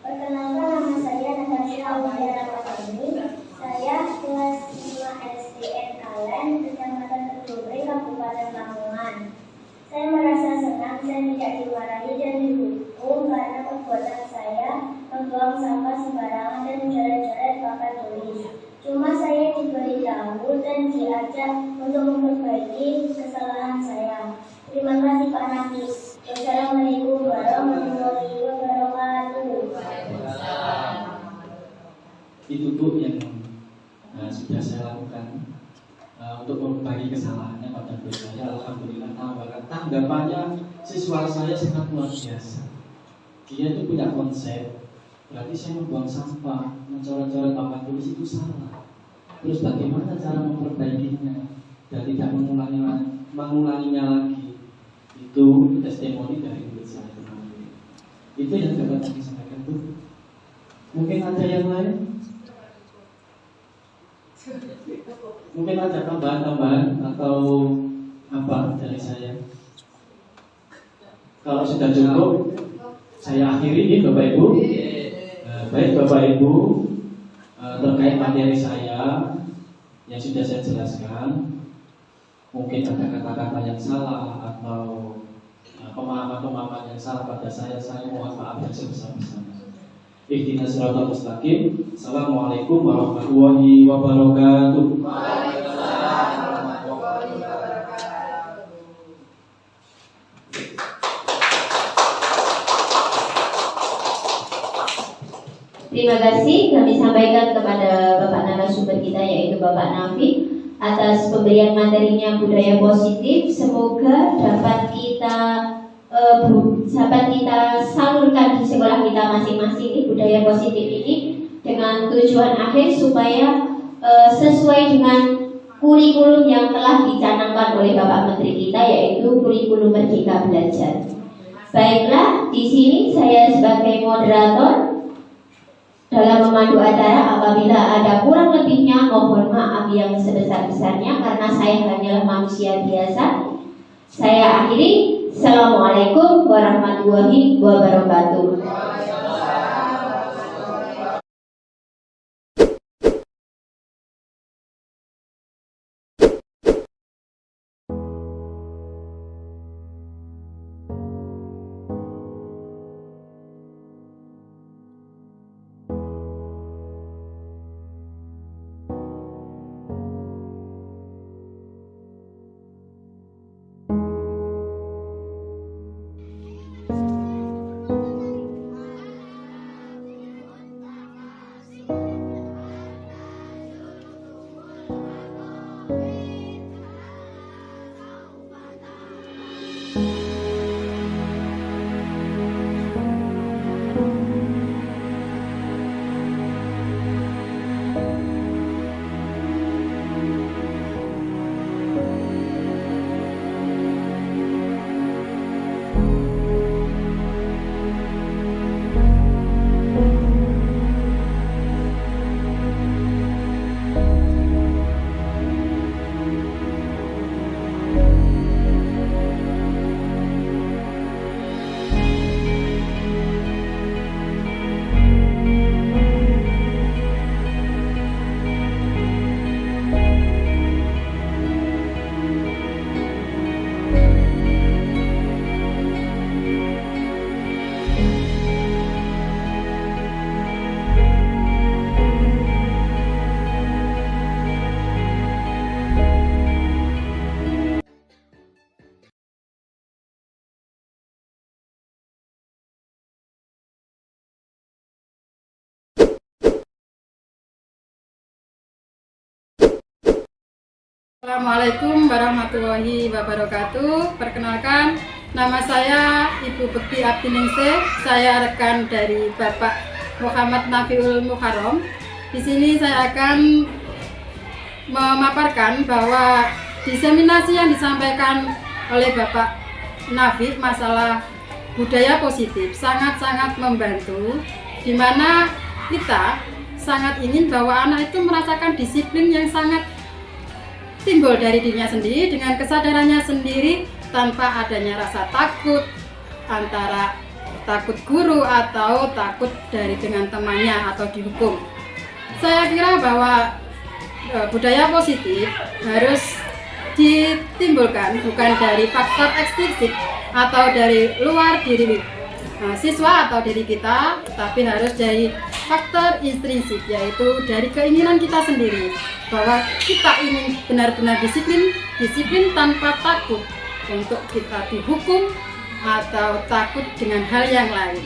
Perkenalkan, nama saya Natasha Aulia Ramadhani. Saya kelas 5 SDN Kalen, Kecamatan Keduri, Kabupaten Lamongan. Saya merasa senang saya tidak dimarahi dan dihukum karena perbuatan saya membuang sampah sembarangan dan mencoret-coret papan tulis. Cuma saya diberitahu dan diajak untuk memperbaiki kesalahan saya. Terima kasih Pak Nafi. Wassalamualaikum warahmatullahi wabarakatuh. Itu Bu yang sudah saya lakukan untuk memperbaiki kesalahannya pada murid saya. Alhamdulillah, tanggapannya siswa saya sangat luar biasa. Dia itu punya konsep, berarti saya membuang sampah, mencoret-coret papan tulis itu salah. Terus bagaimana cara memperbaikinya dan tidak mengulanginya lagi? Itu testimoni dari murid saya. Itu yang dapat kami sampaikan Bu. Mungkin ada yang lain? Mungkin ada tambahan-tambahan atau apa dari saya? Kalau sudah cukup, saya akhiri Bapak Ibu. Baik Bapak Ibu, terkait materi saya yang sudah saya jelaskan, mungkin ada kata-kata yang salah atau pemahaman-pemahaman yang salah pada saya mohon maaf yang sebesar-besarnya. Ihdinas siratal mustaqim. Assalamualaikum warahmatullahi wabarakatuh. Waalaikumsalam warahmatullahi wabarakatuh. Terima kasih kami sampaikan kepada Bapak narasumber kita yaitu Bapak Nafi atas pemberian materinya budaya positif. Semoga dapat kita salurkan di sekolah kita masing-masing ini budaya positif ini dengan tujuan akhir supaya sesuai dengan kurikulum yang telah dicanangkan oleh Bapak Menteri kita yaitu kurikulum Merdeka Belajar. Baiklah, di sini saya sebagai moderator dalam memandu acara. Apabila ada kurang lebihnya mohon maaf yang sebesar-besarnya karena saya hanyalah manusia biasa. Saya akhiri. Assalamualaikum warahmatullahi wabarakatuh. Assalamualaikum warahmatullahi wabarakatuh. Perkenalkan, nama saya Ibu Bekti Abdiningsih. Saya rekan dari Bapak Muhammad Nafiul Muharram. Di sini saya akan memaparkan bahwa diseminasi yang disampaikan oleh Bapak Nafi masalah budaya positif sangat-sangat membantu, di mana kita sangat ingin bahwa anak itu merasakan disiplin yang sangat timbul dari dirinya sendiri dengan kesadarannya sendiri tanpa adanya rasa takut, antara takut guru atau takut dari dengan temannya atau dihukum. Saya kira bahwa budaya positif harus ditimbulkan bukan dari faktor ekstrinsik atau dari luar diri siswa atau diri kita, tapi harus dari faktor intrinsik, yaitu dari keinginan kita sendiri, bahwa kita ingin benar-benar disiplin tanpa takut untuk kita dihukum atau takut dengan hal yang lain.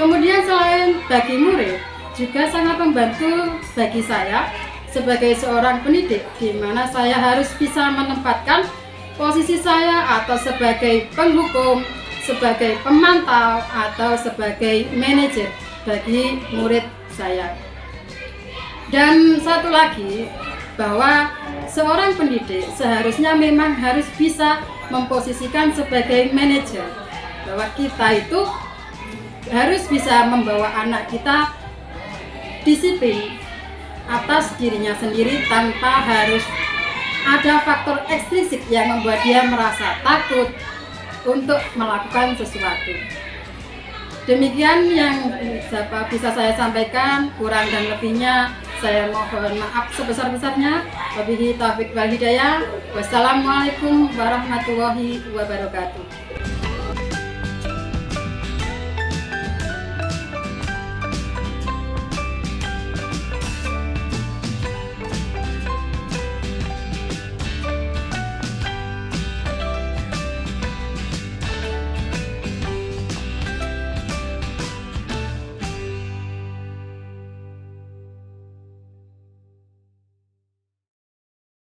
Kemudian selain bagi murid, juga sangat membantu bagi saya sebagai seorang pendidik, di mana saya harus bisa menempatkan posisi saya atau sebagai penghukum, sebagai pemantau, atau sebagai manajer bagi murid saya. Dan satu lagi, bahwa seorang pendidik seharusnya memang harus bisa memposisikan sebagai manajer, bahwa kita itu harus bisa membawa anak kita disiplin atas dirinya sendiri tanpa harus ada faktor ekstrinsik yang membuat dia merasa takut untuk melakukan sesuatu. Demikian yang bisa saya sampaikan, kurang dan lebihnya saya mohon maaf sebesar-besarnya. Wabillahi taufiq wal hidayah. Wassalamualaikum warahmatullahi wabarakatuh.